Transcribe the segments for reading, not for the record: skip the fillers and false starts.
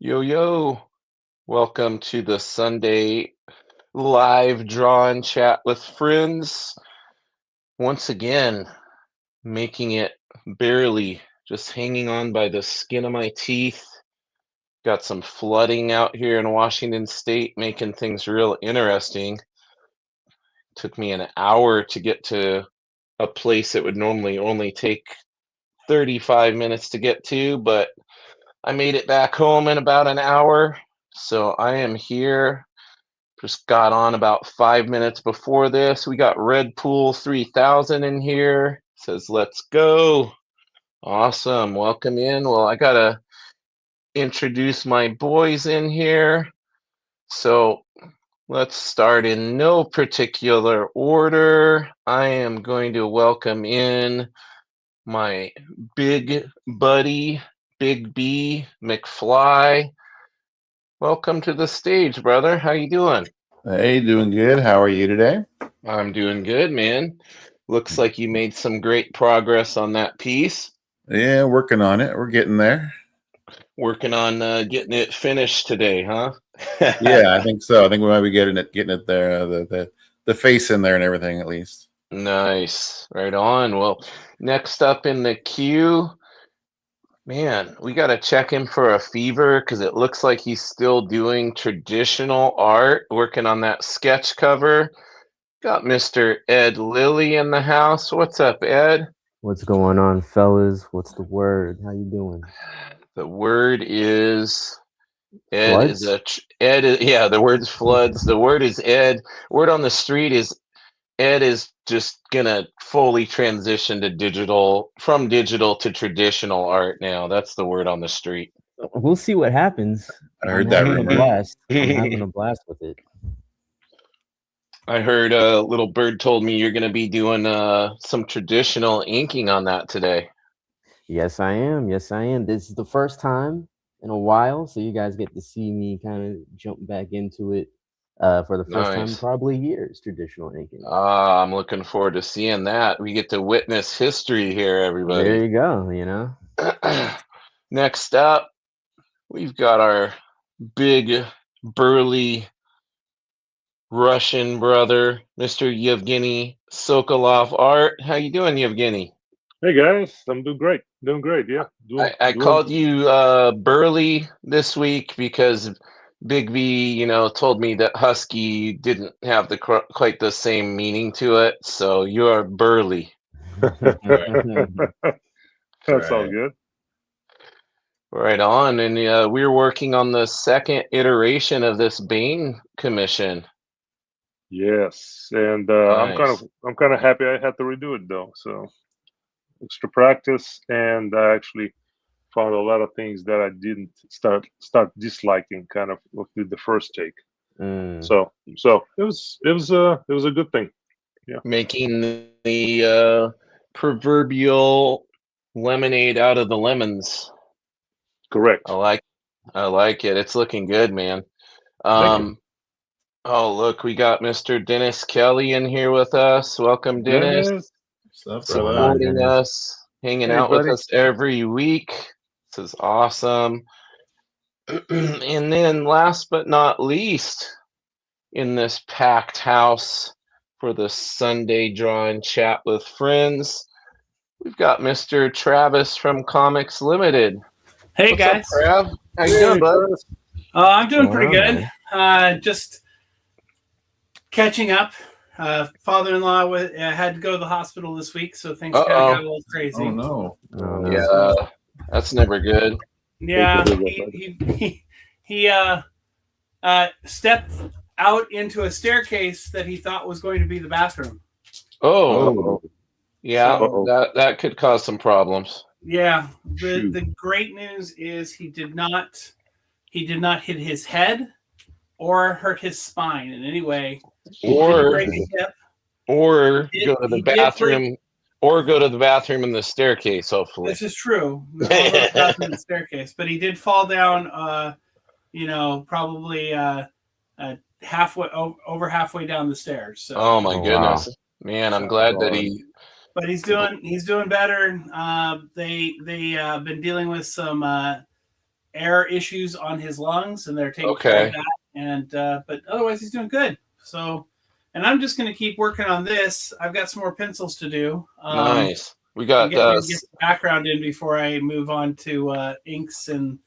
Yo, yo, welcome to the Sunday live draw and chat with friends. Once again, making it barely, just hanging on by the skin of my teeth. Got some flooding out here in Washington State, making things real interesting. Took me an hour to get to a place that would normally only take 35 minutes to get to, but I made it back home in about an hour. So I am here. Just got on about 5 minutes before this. We got Red Pool 3000 in here. Says, let's go. Awesome. Welcome in. Well, I got to introduce my boys in here. So let's start in no particular order. I am going to welcome in my big buddy, Big B McFly. Welcome to the stage, brother. How you doing? Hey, doing good. How are you today? I'm doing good, man. Looks like you made some great progress on that piece. Yeah, working on it. We're getting there. Working on getting it finished today, huh? Yeah, I think so. I think we might be getting it there. The face in there and everything, at least. Nice. Right on. Well, next up in the queue, man, we got to check him for a fever because it looks like he's still doing traditional art, working on that sketch cover. Got Mr. Ed Lilly in the house. What's up, Ed? What's going on, fellas? What's the word? How you doing? The word is Ed Floods? is a yeah, the word's floods. The word is Ed. Word on the street is Ed is just gonna fully transition to digital from digital to traditional art now. That's the word on the street. We'll see what happens. I heard that I'm having a rumor. blast. I'm having a blast with it. I heard a little bird told me you're gonna be doing some traditional inking on that today. Yes, I am. Yes, I am. This is the first time in a while, so you guys get to see me kind of jump back into it for the first time in Nice. probably years, traditional inking. I'm looking forward to seeing that. We get to witness history here, There everybody. you go, you know? Next up, we've got our big, burly Russian brother, Mr. Yevgeny Sokolov Art. How you doing, Yevgeny? Hey guys, I'm doing great. Doing great, yeah. I called you burly this week because Big V, told me that husky didn't have quite the same meaning to it. So you are burly. That's all Right. good. Right on. And we're working on the second iteration of this Bain Commission. Yes, and Nice. I'm kind of happy I had to redo it though. So extra practice, and I actually found a lot of things that I didn't start disliking kind of with the first take. Mm. So it was a good thing. Yeah, Making the proverbial lemonade out of the lemons. correct. I like it. It's looking good, man. Thank you, Oh, look, we got Mr. Dennis Kelly in here with us. Welcome, Dennis. Dennis. What's up, What's going brother? on, Supporting Dennis? us, hanging Hey out with buddy. us every week. This is awesome. And then last but not least, in this packed house for the Sunday draw and chat with friends, we've got Mr. Travis from Comics Limited. Hey What's up, guys, Trav? How you Hey, doing, bud? Travis. I'm doing What's pretty going good. on, Just catching up. Father-in-law had to go to the hospital this week, so things kind of got a little crazy. Oh no. Oh, no. Yeah, that's never good. Yeah, Thank you. he stepped out into a staircase that he thought was going to be the bathroom. Oh, yeah, Uh-oh. that could cause some problems. Yeah, Shoot. the great news is he did not hit his head or hurt his spine in any way. He didn't Or break a hip. or He go did- to the he did break- bathroom, or go to the bathroom in the staircase. Hopefully, This is true. I'll go to the bathroom and staircase, but he did fall down. Probably over halfway down the stairs. So. oh my Oh, goodness, wow. man! I'm So- glad that he. But he's doing better. They been dealing with some air issues on his lungs, and they're taking care of Okay. that. And but otherwise, he's doing good. So, and I'm just going to keep working on this. I've got some more pencils to do. Nice. We I'm got getting get the background in before I move on to inks and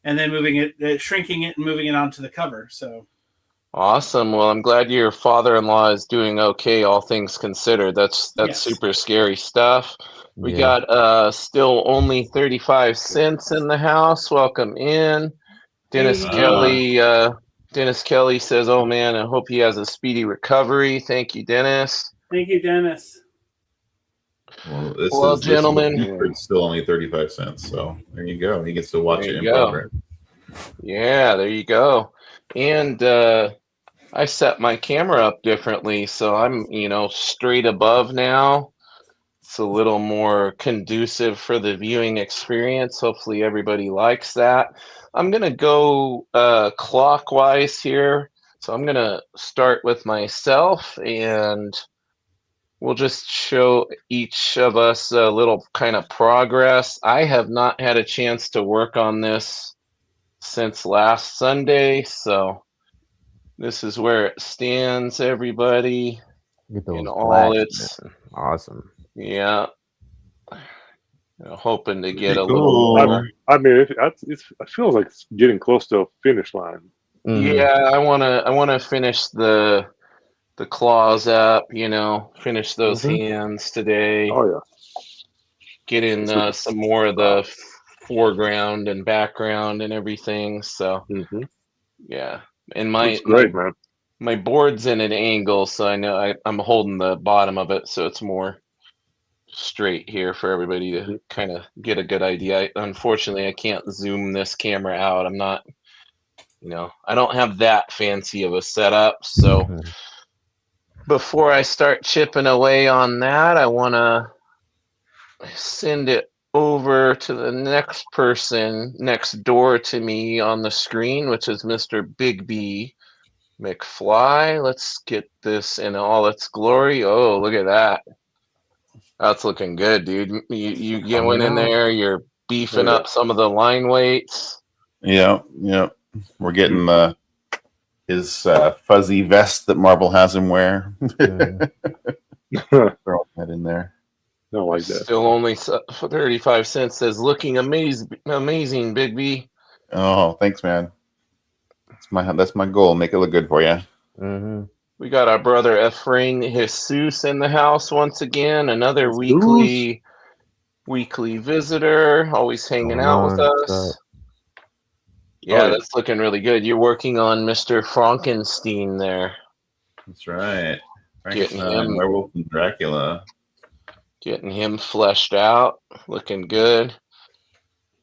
then moving it, shrinking it, and moving it onto the cover. So awesome. Well, I'm glad your father-in-law is doing okay, all things considered. That's Yes. super scary stuff. We Yeah. got still only 35 cents in the house. Welcome in. Dennis Hey. Kelly. Dennis Kelly says, "Oh man, I hope he has a speedy recovery." Thank you, Dennis. Thank you, Dennis. Well, Well, this gentlemen. it's still only 35 cents. So there you go. He gets to watch There it in you go. progress. Yeah, there you go. And I set my camera up differently, so I'm, straight above now. It's a little more conducive for the viewing experience. Hopefully everybody likes that. I'm going to go clockwise here. So I'm going to start with myself, and we'll just show each of us a little kind of progress. I have not had a chance to work on this since last Sunday, so this is where it stands, everybody. Get those In all blacks, its, man. Awesome. yeah. Hoping to get Pretty a cool. little more. I mean, it feels like it's getting close to a finish line. Mhm. Yeah, I wanna finish the claws up, finish those hands today. Oh yeah. Get in some more of the foreground and background and everything. So Mm-hmm. yeah, and my Looks great, man. my board's in an angle, so I know I'm holding the bottom of it, so it's more straight here for everybody to kind of get a good idea. Unfortunately, I can't zoom this camera out. I'm not, I don't have that fancy of a setup. So Mhm. before I start chipping away on that, I want to send it over to the next person next door to me on the screen, which is Mr. Bigby McFly. Let's get this in all its glory. Oh, look at that. That's looking good, dude. You going in there, you're beefing up some of the line weights. Yeah. We're getting his fuzzy vest that Marvel has him wear. Mhm. Throw that in there. Don't like that. Still only 35 cents. Says looking amazing, Bigby. Oh, thanks, man. That's my goal. Make it look good for you. Mhm. We got our brother Efrain Jesus in the house once again. Another Jesus. weekly visitor, always hanging out with What's us. up? Yeah, Oh, yeah. that's looking really good. You're working on Mr. Frankenstein there. That's right. Getting Frankenstein, him- Werewolf, and Dracula. Getting him fleshed out. Looking good.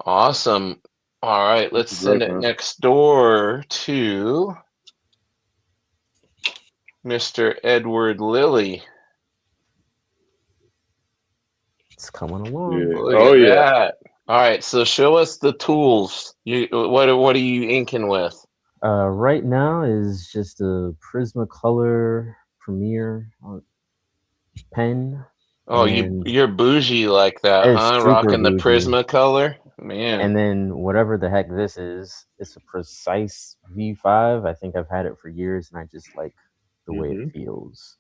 Awesome. All right, let's That's send great, it man. next door to Mr. Edward Lilly. It's coming along. Yeah. Look Oh at yeah. that. All right, so show us the tools. What are you inking with? Right now is just a Prismacolor Premiere pen. Oh, and you're bougie like that, it's huh? super Rocking the bougie. Prismacolor, man. And then whatever the heck this is, it's a Precise V5. I think I've had it for years, and I just like the way it feels.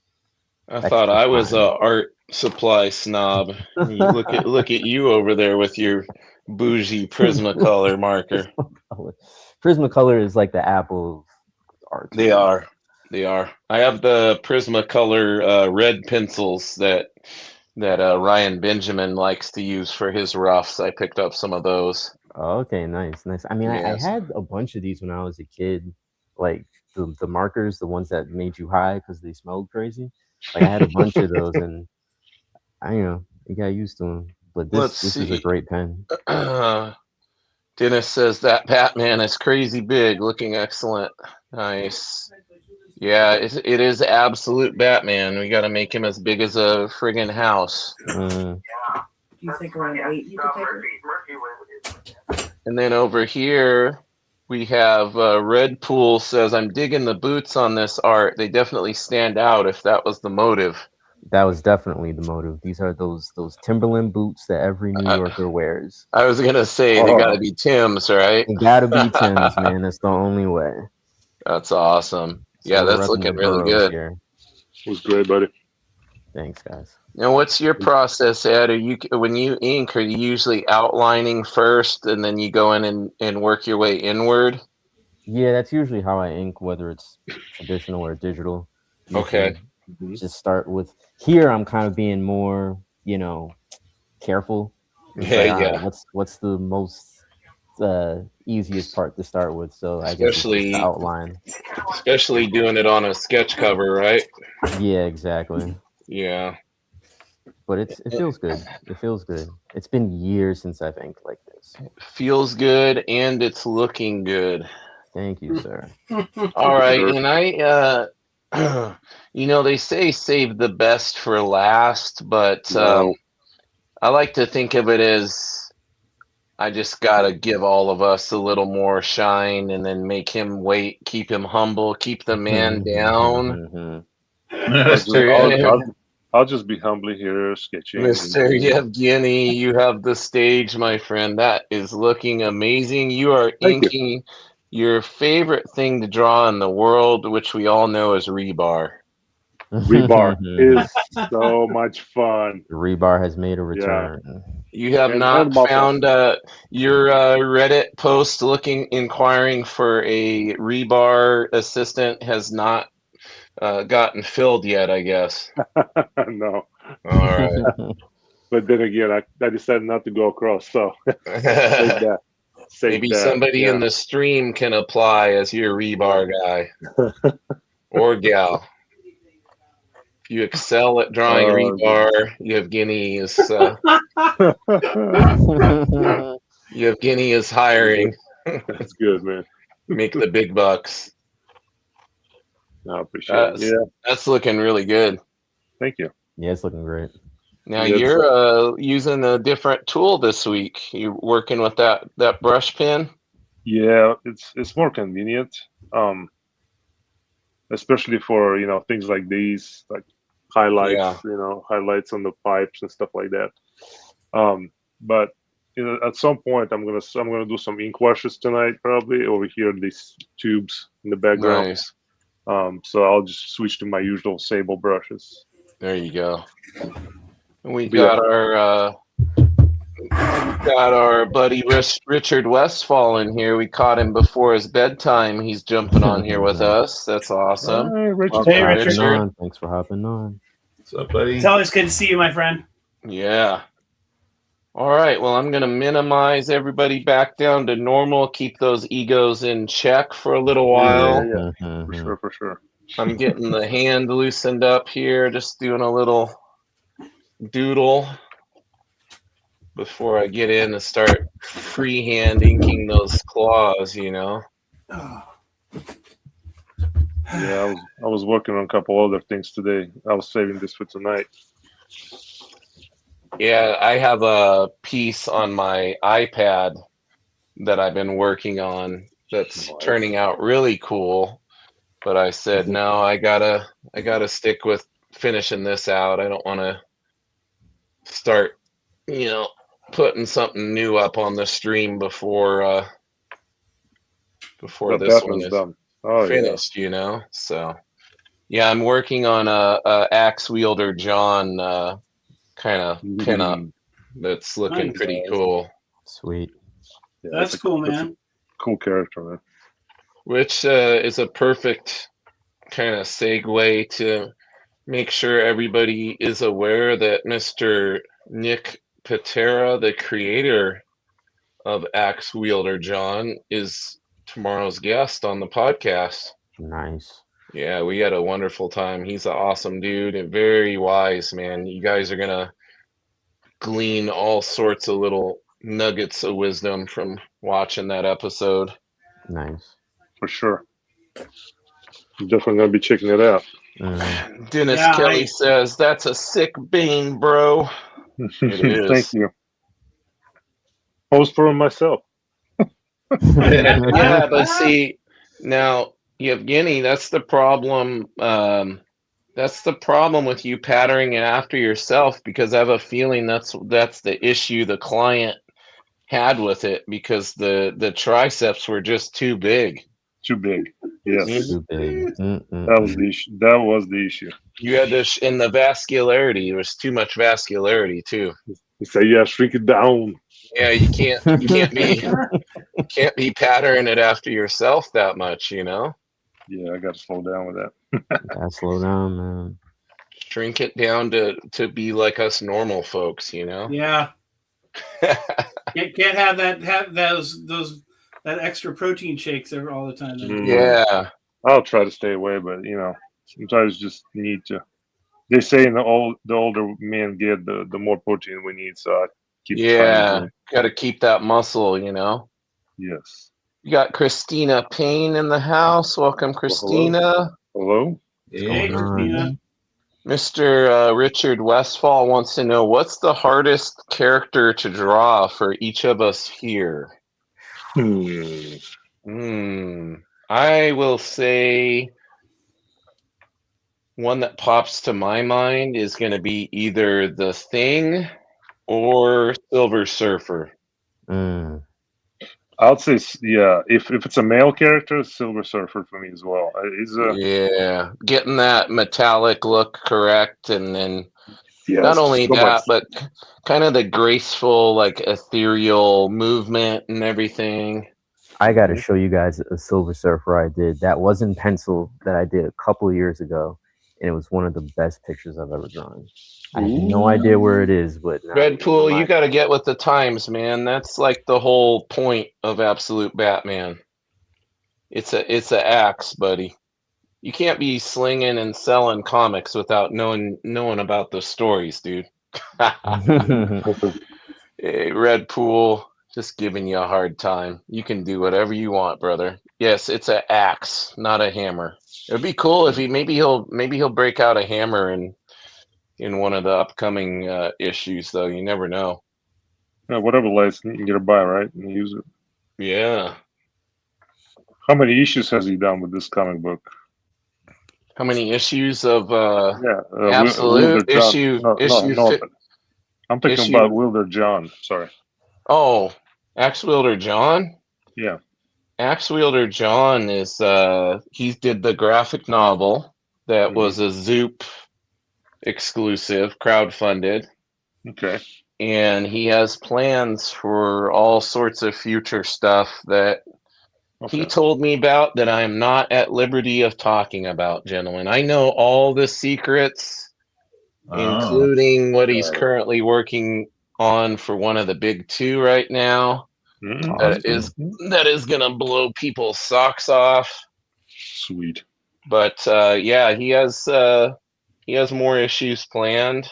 I thought extra I was fine. a art supply snob. You look at you over there with your bougie Prismacolor marker. Prismacolor is like the Apple of art. They are. I have the Prismacolor red pencils that Ryan Benjamin likes to use for his roughs. I picked up some of those. Oh, okay, nice. I mean, I Yes. had a bunch of these when I was a kid, like the markers, the ones that made you high because they smelled crazy. Like I had a bunch of those, and you got used to them. But Let's this is a see. great pen. Dennis says that Batman is crazy big, looking excellent. Nice. Yeah, it is absolute Batman. We got to make him as big as a friggin' house. Mm. Do you think around 8 you could take her? And then over here, we have Red Pool says, I'm digging the boots on this art. They definitely stand out if that was the motive. That was definitely the motive. These are those Timberland boots that every New Uh, Yorker wears. I was gonna say they gotta be Tim's, right? It gotta be Tim's, man. That's the only way. That's awesome. So Yeah, we're that's repping the looking really boroughs good. here. It was great, buddy. Thanks, guys. Now, what's your process, Ed? Are you when you ink? Are you usually outlining first, and then you go in and work your way inward? Yeah, that's usually how I ink, whether it's traditional or digital. Okay. Usually just start with here. I'm kind of being more, careful. It's Yeah, like, all yeah. right, what's the most easiest part to start with? So I guess it's just Especially- the outline. Especially doing it on a sketch cover, right? Yeah, exactly. Yeah. But it feels good. It feels good. It's been years since I've inked like this. Feels good, and it's looking good. Thank you, sir. All right, Sure. and they say save the best for last, but No. I like to think of it as I just gotta give all of us a little more shine, and then make him wait, keep him humble, keep the man down. I'll just be humbly here sketching. Mr. Yevgeny, you have the stage, my friend. That is looking amazing. You are Thank you. inking your favorite thing to draw in the world, which we all know is rebar. Rebar is so much fun. Rebar has made a return. You have And not muscle. found your Reddit post inquiring for a rebar assistant has not gotten filled yet, I guess. No. All right. But then again, I decided not to go across, so save that. Maybe somebody in the stream can apply as your rebar guy or gal. If you excel at drawing rebar, Yevgeny is hiring. That's good, man. Make the big bucks. I appreciate it. Yeah, That's looking really good. thank you. Yeah, it's looking great. Now Yes, you're using a different tool this week. You working with that brush pen? Yeah, it's more convenient, especially for things like these, like highlights, highlights on the pipes and stuff like that. But at some point, I'm gonna do some ink washes tonight, probably over here. These tubes in the background. Nice. So I'll just switch to my usual sable brushes. There you go. We Yeah. got our buddy Richard Westfall in here. We caught him before his bedtime. He's jumping on here with us. That's awesome. Hey, Richard. Hey, Hopping Richard. on. Thanks for hopping on. What's up, buddy? It's always good to see you, my friend. Yeah. All right. Well, I'm going to minimize everybody back down to normal. Keep those egos in check for a little while. Yeah. Mhm. For sure. I'm getting the hand loosened up here. Just doing a little doodle before I get in and start freehand inking those claws, Yeah, I was working on a couple other things today. I was saving this for tonight. Yeah, I have a piece on my iPad that I've been working on that's turning out really cool. But I said, no, I gotta stick with finishing this out. I don't want to start, putting something new up on the stream before But this that one one's is done. Oh finished, So yeah, I'm working on a Axe Wielder John kind of yeah. pinup that's looking Nice. pretty cool. Sweet. Yeah, That's cool, man. Cool character, man. Which is a perfect kind of segue to make sure everybody is aware that Mr. Nick Patera, the creator of Axe Wielder John, is tomorrow's guest on the podcast. Nice. Yeah, we had a wonderful time. He's an awesome dude and very wise, man. You guys are going to glean all sorts of little nuggets of wisdom from watching that episode. Nice. For sure. I'm definitely gonna be checking it out. Dennis Yeah, Kelly says, that's a sick bean, bro. It is. Thank you. Post for him myself. Yeah, but see, now, Yevgeny, that's the problem That's the problem with you patterning it after yourself, because I have a feeling that's the issue the client had with it, because the triceps were just too big. Too big. Yes. Too big. That was the issue. That was the issue. You had to in the vascularity. There was too much vascularity too. You say, yeah, shrink it down. Yeah, you can't be patterning it after yourself that much, you know? Yeah, I got to slow down with that. Gotta slow down, man. Shrink it down to be like us normal folks, you know? Yeah. Can't have that extra protein shakes all the time. Yeah. I'll try to stay away, but sometimes you just need to. They say the older men get, the more protein we need. So I keep got to keep that muscle, you know. Yes. You got Christina Payne in the house. Welcome, Christina. Hello. Hey, Christina. Mr. Richard Westfall wants to know, what's the hardest character to draw for each of us here? I will say one that pops to my mind is going to be either The Thing or Silver Surfer. I'd say, yeah, if it's a male character, Silver Surfer for me as well. Yeah, getting that metallic look correct, and then not only so that, but kind of the graceful, like ethereal movement and everything. I got to show you guys a Silver Surfer I did. That was in pencil that I did a couple of years ago, and it was one of the best pictures I've ever drawn. I have no idea where it is, but Red Pool, you got to get with the times, man. That's like the whole point of Absolute Batman. It's a axe, buddy. You can't be slinging and selling comics without knowing about the stories, dude. Hey, Red Pool, just giving you a hard time. You can do whatever you want, brother. Yes, it's an axe, not a hammer. It'd be cool if maybe he'll break out a hammer in one of the upcoming issues, though. You never know. Yeah, whatever lights you can get a buy, right, and use it. Yeah. How many issues has he done with this comic book? How many issues of Wilder Absolute issue? I'm thinking about Wilder John. Sorry. Oh, Axe Wielder John? Yeah. Axe Wielder John is he did the graphic novel that was a Zoop exclusive, crowdfunded. Okay. And he has plans for all sorts of future stuff that he told me about that I'm not at liberty of talking about, gentlemen. I know all the secrets, including what he's currently working on for one of the big two right now. That is gonna blow people's socks off. Sweet. But yeah, he has more issues planned,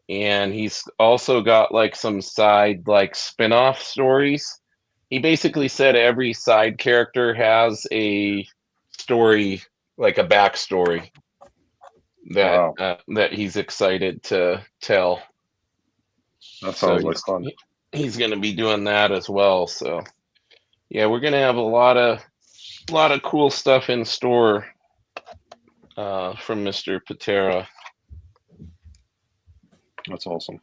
and he's also got like some side like spin-off stories. He basically said every side character has a story, like a backstory that he's excited to tell. That sounds like fun. He's going to be doing that as well. So yeah, we're going to have a lot of cool stuff in store from Mr. Patera. That's awesome.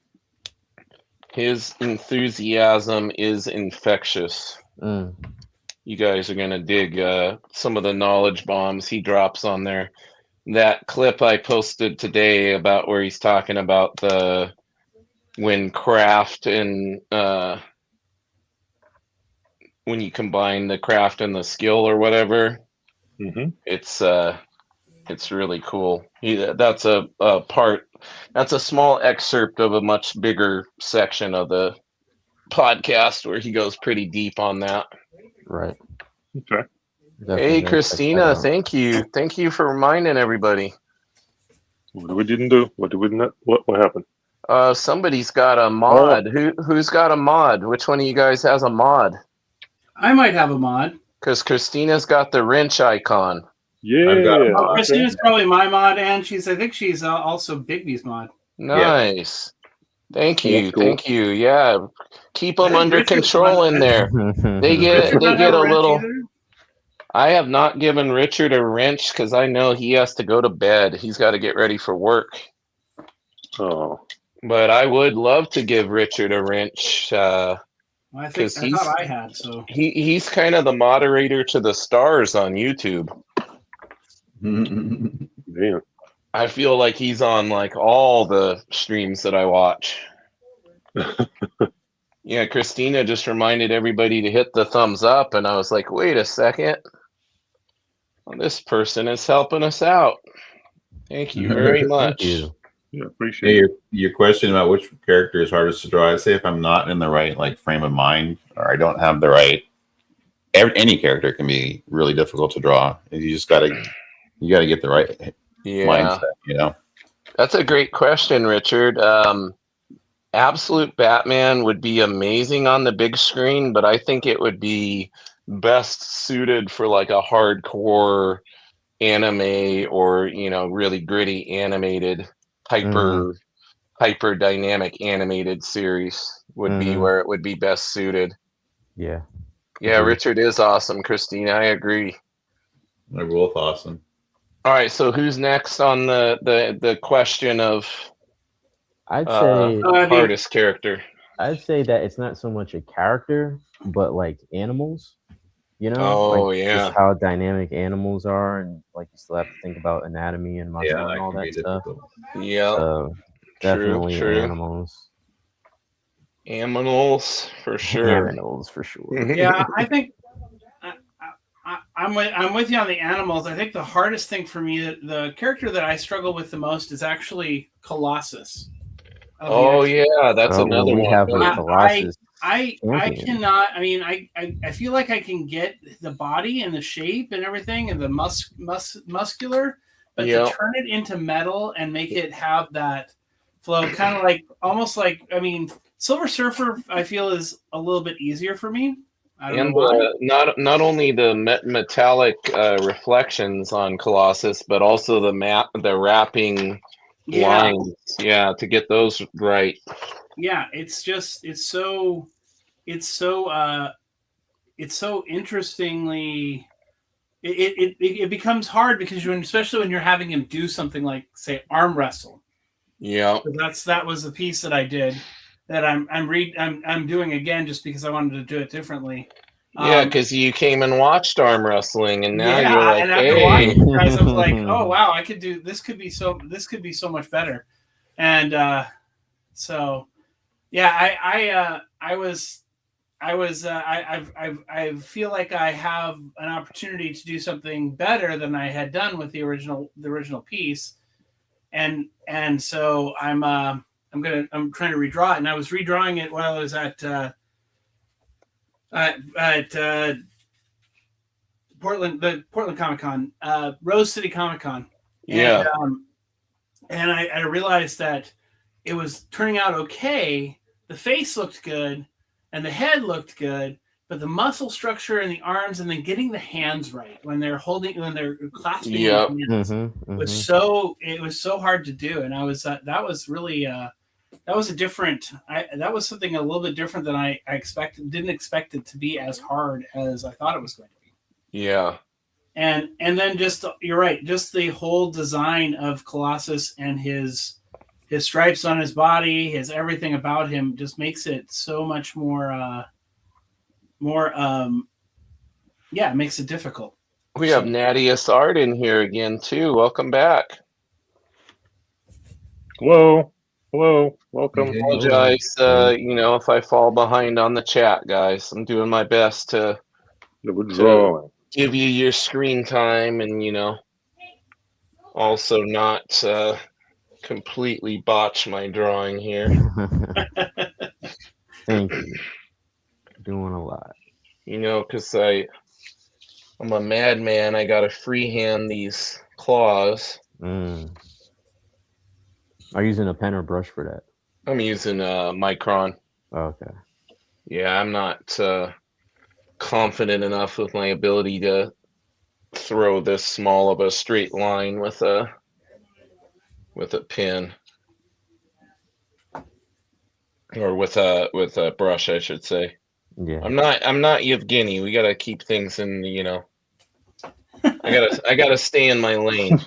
His enthusiasm is infectious. You guys are going to dig some of the knowledge bombs he drops on there. That clip I posted today about where he's talking about when craft and when you combine the craft and the skill or whatever, it's really cool. That's a small excerpt of a much bigger section of the podcast where he goes pretty deep on that. Right. Okay. Hey, Christina, thank you for reminding everybody. What we didn't do? What did we not? What happened? Somebody's got a mod. Who's got a mod? Which one of you guys has a mod? I might have a mod. Because Christina's got the wrench icon. Yeah. Christina's probably my mod, and I think she's also Bigby's mod. Nice. Yeah. Thank you. Yeah. Keep them under control in there. They get a little. I have not given Richard a wrench because I know he has to go to bed. He's got to get ready for work. Oh, But I would love to give Richard a wrench Well, I because thought I had, so he's kind of the moderator to the stars on YouTube. damn. I feel like he's on like all the streams that I watch. Yeah, Christina just reminded everybody to hit the thumbs up, and I was like, wait a second. Well, this person is helping us out. Thank you very much. Thank you. Yeah, Yeah, appreciate it. your question about which character is hardest to draw, I'd say if I'm not in the right like frame of mind or I don't have the right any character can be really difficult to draw. You just gotta get the right mindset, you know. That's a great question, Richard. Absolute Batman would be amazing on the big screen, but I think it would be best suited for like a hardcore anime or, you know, really gritty animated hyper dynamic animated series would be where it would be best suited. Yeah. Yeah, Richard is awesome, Christina. I agree. They're both awesome. All right, so who's next on the question of I'd say hardest character? I'd say that it's not so much a character, but like animals. You know, Oh, like yeah. just how dynamic animals are, and like you still have to think about anatomy and muscle and all that stuff. Yeah, So definitely true. animals. Animals for sure. Animals for sure. yeah, I think I'm with you on the animals. I think the hardest thing for me, the character that I struggle with the most, is actually Colossus. Oh yeah, that's another we one. have the Colossus. I champion. cannot. I mean, I feel like I can get the body and the shape and everything and the muscular, but Yep. to turn it into metal and make it have that flow, kind of like almost like, I mean, Silver Surfer, I feel is a little bit easier for me. I don't And know why. not only the metallic reflections on Colossus, but also the wrapping lines. Yeah, to get those right. Yeah, it's just it's so interestingly it becomes hard because especially when you're having him do something like say arm wrestle. Yeah, That was the piece that I did that I'm doing again just because I wanted to do it differently. Yeah, because you came and watched arm wrestling, and now yeah, you're like, and after hey. watching you guys, I was like, oh wow, I could do this. Could be so much better. And so yeah, I feel like I have an opportunity to do something better than I had done with the original piece, and so I'm trying to redraw it, and I was redrawing it while I was at Portland Comic Con, Rose City Comic Con. Yeah. And I realized that it was turning out okay. The face looked good, and the head looked good, but the muscle structure and the arms, and then getting the hands right when they're clasping the hands was so hard to do. And I was that was really that was something a little bit different than I expected. Didn't expect it to be as hard as I thought it was going to be. Yeah. And then just you're right, just the whole design of Colossus and his stripes on his body, his everything about him just makes it so much more it makes it difficult. We have Nadia Sard in here again too. Welcome back. Hello, welcome. Apologize, if I fall behind on the chat, guys. I'm doing my best to give you your screen time and also not completely botch my drawing here. Thank you. Doing a lot. Because I'm a madman. I gotta freehand these claws. Are you using a pen or brush for that? I'm using a Micron. Oh, okay. Yeah, I'm not confident enough with my ability to throw this small of a straight line with a pen, or with a brush, I should say. Yeah. I'm not Yevgeny. We gotta keep things in I gotta stay in my lane.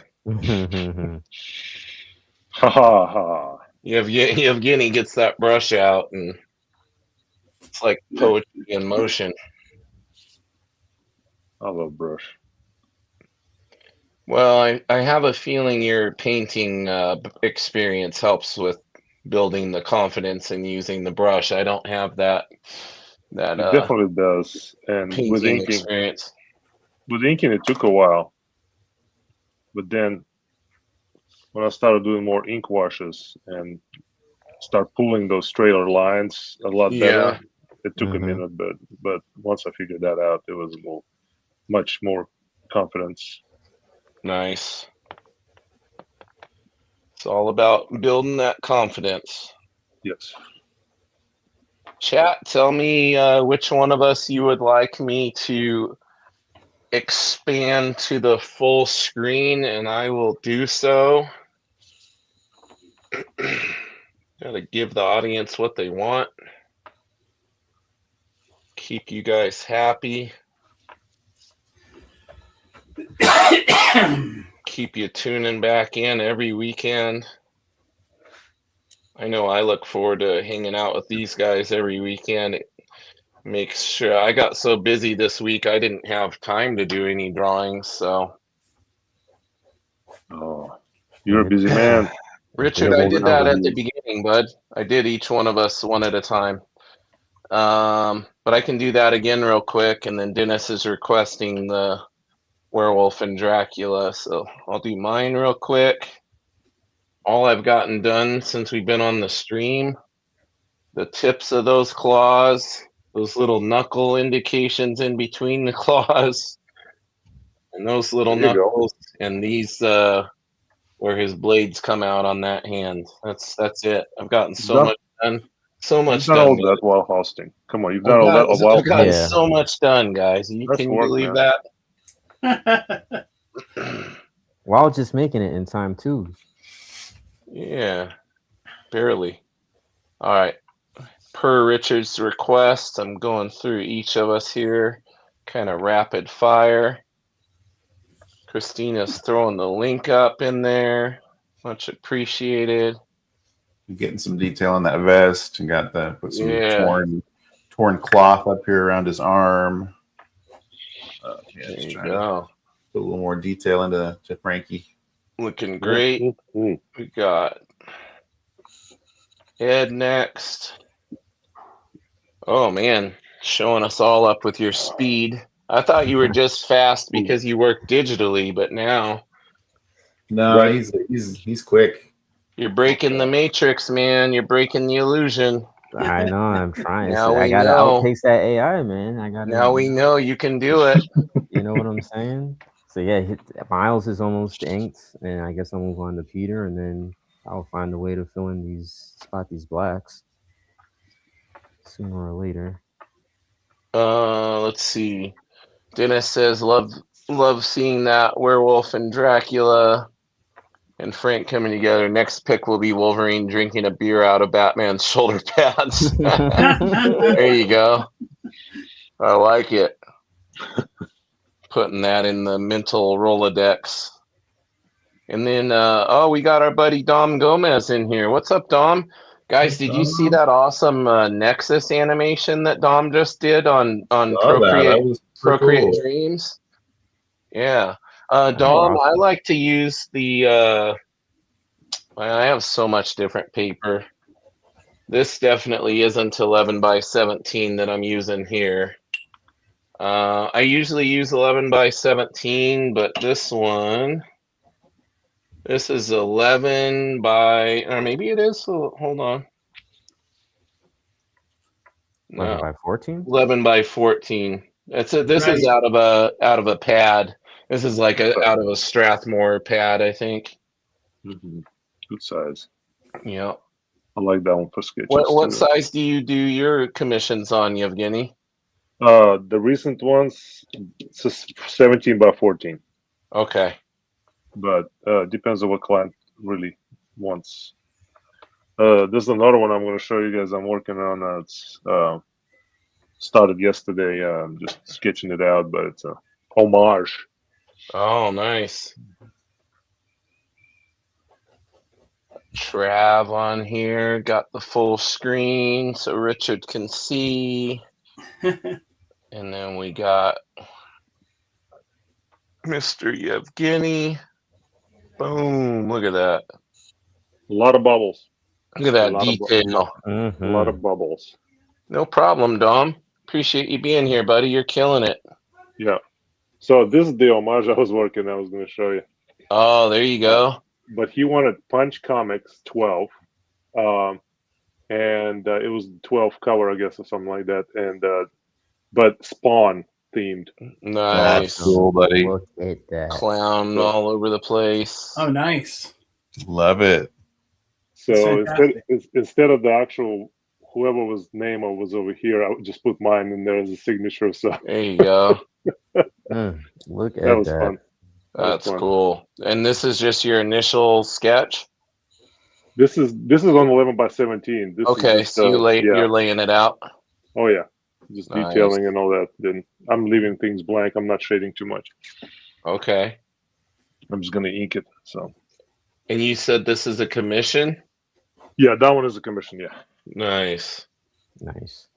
Ha ha ha. Yevgeny gets that brush out, and it's like poetry in motion. I love brush. Well, I have a feeling your painting experience helps with building the confidence and using the brush. I don't have that It definitely does. And with painting inking, experience. it took a while. But then when I started doing more ink washes and start pulling those straighter lines a lot better, it took a minute, but once I figured that out, it was much more confidence. Nice. It's all about building that confidence. Yes. Chat, tell me which one of us you would like me to expand to the full screen, and I will do so. Gotta give the audience what they want. Keep you guys happy. Keep you tuning back in every weekend. I know I look forward to hanging out with these guys every weekend. It makes sure I got so busy this week I didn't have time to do any drawings, so. Oh, you're a busy man. Richard, I did that at the beginning, bud. I did each one of us one at a time. But I can do that again real quick, and then Dennis is requesting the Werewolf and Dracula, so I'll do mine real quick. All I've gotten done since we've been on the stream, the tips of those claws, those little knuckle indications in between the claws, and those little knuckles, and these where his blades come out on that hand. That's it. I've gotten so much done. So much you've done done. All that while hosting. Come on, you've done all that while I've gotten so much done, guys. Can you believe that? While just making it in time too. Yeah, barely. All right. Per Richard's request, I'm going through each of us here, kind of rapid fire. Christina's throwing the link up in there. Much appreciated. You're getting some detail on that vest. You got the put some torn cloth up here around his arm. There you go. Put a little more detail into Frankie. Looking great. We got Ed next. Oh man, showing us all up with your speed. I thought you were just fast because you work digitally, but now. No, he's quick. You're breaking the matrix, man. You're breaking the illusion. I know. I'm trying. Now I gotta outpace that AI, man. Now we know you can do it. You know what I'm saying? So yeah, Miles is almost inked, and I guess I'm going to Peter, and then I'll find a way to fill in these blacks sooner or later. Let's see. Dennis says love seeing that Werewolf and Dracula and Frank coming together. Next pick will be Wolverine drinking a beer out of Batman's shoulder pads. There you go. I like it. Putting that in the mental Rolodex. And then, we got our buddy Dom Gomez in here. What's up, Dom? Guys, did you see that awesome Nexus animation that Dom just did on Procreate cool. Dreams? Yeah. Dom, I like to use the I have so much different paper. This definitely isn't 11 by 17 that I'm using here. I usually use 11 by 17, but this is 11 by, or maybe it is, hold on. 11 by 14? 11 by 14. This is out of a pad. This is like out of a Strathmore pad, I think. Mm-hmm. Good size. Yeah. I like that one for sketches. What size do you do your commissions on, Yevgeny? The recent ones, it's 17 by 14. Okay. But depends on what client really wants. There's another one I'm going to show you guys. I'm working on. It's started yesterday. Just sketching it out, but it's a homage Oh, nice. Trav on here, got the full screen so Richard can see. And then we got Mr. Yevgeny. Boom, look at that. A lot of bubbles. Look at that detail. A lot of bubbles. No problem, Dom. Appreciate you being here, buddy. You're killing it. Yeah. So this is the homage I was working. I was going to show you. Oh, there you go. But he wanted Punch Comics 12, and it was 12 cover, I guess, or something like that. And but Spawn themed. Nice. Cool, buddy. Look at that. Clown all over the place. Oh, nice. Love it. So Fantastic. instead of the actual whoever was name was over here, I would just put mine in there as a signature. So There you go. Look at that was that. fun. That's fun. cool. And this is just your initial sketch? This is on 11 by 17. This Okay, is just, so you're laying it out. Oh yeah, just Nice. detailing and all that. Then I'm leaving things blank. I'm not shading too much. Okay. I'm just gonna ink it. So And you said this is a commission? yeah, that one is a commission. Yeah. Nice. Nice.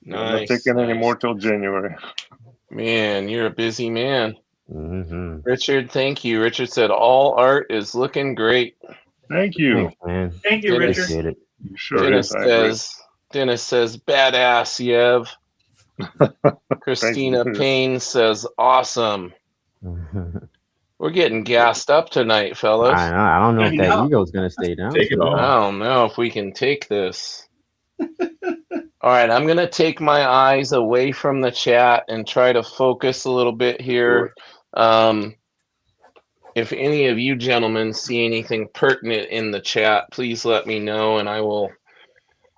I'm not Nice. taking any nice. more till January. Man, you're a busy man. Mm-hmm. Richard, thank you. Richard said all art is looking great. Thank you. Thanks, man. Thank you, Dennis- Richard. Appreciate it. You sure Dennis is. I agree. says, badass, Yev. Christina Dennis. Payne says, awesome. We're getting gassed up tonight, fellas. I know. I don't know if I that know. ego's gonna stay down. Take it so- all. I don't know if we can take this. All right, I'm going to take my eyes away from the chat and try to focus a little bit here. If any of you gentlemen see anything pertinent in the chat, please let me know and I will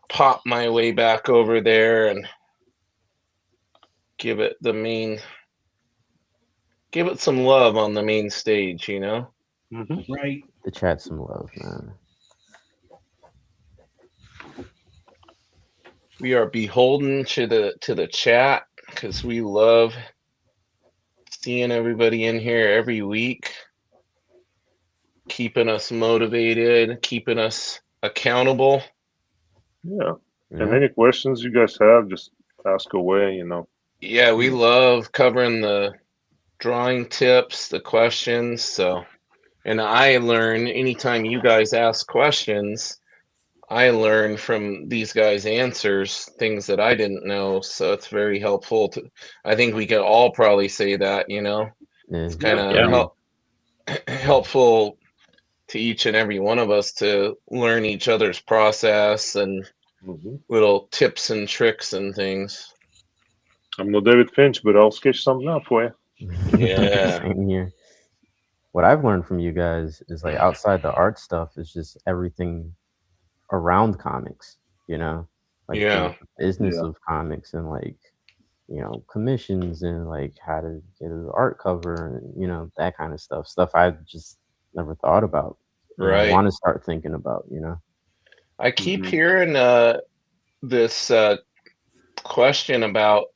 pop my way back over there and give it some love on the main stage, you know? Mhm. Right. The chat some love, man. We are beholden to the chat because we love seeing everybody in here every week, keeping us motivated, keeping us accountable. Yeah. And Yeah. any questions you guys have, just ask away. You know. Yeah, we love covering the drawing tips, the questions. So, and I learn anytime you guys ask questions, I learn from these guys' answers, things that I didn't know. So it's very helpful I think we could all probably say that, you know, Yeah. it's kind of Yeah. helpful to each and every one of us to learn each other's process and Mhm. little tips and tricks and things. I'm no David Finch, but I'll sketch something up for you. Yeah. Same here. What I've learned from you guys is like outside the art stuff is just everything around comics, you know, like Yeah. the business Yeah. of comics and like, you know, commissions and like how to get an art cover and, you know, that kind of stuff I just never thought about. And Right. I want to start thinking about, you know. I keep Mhm. hearing this question about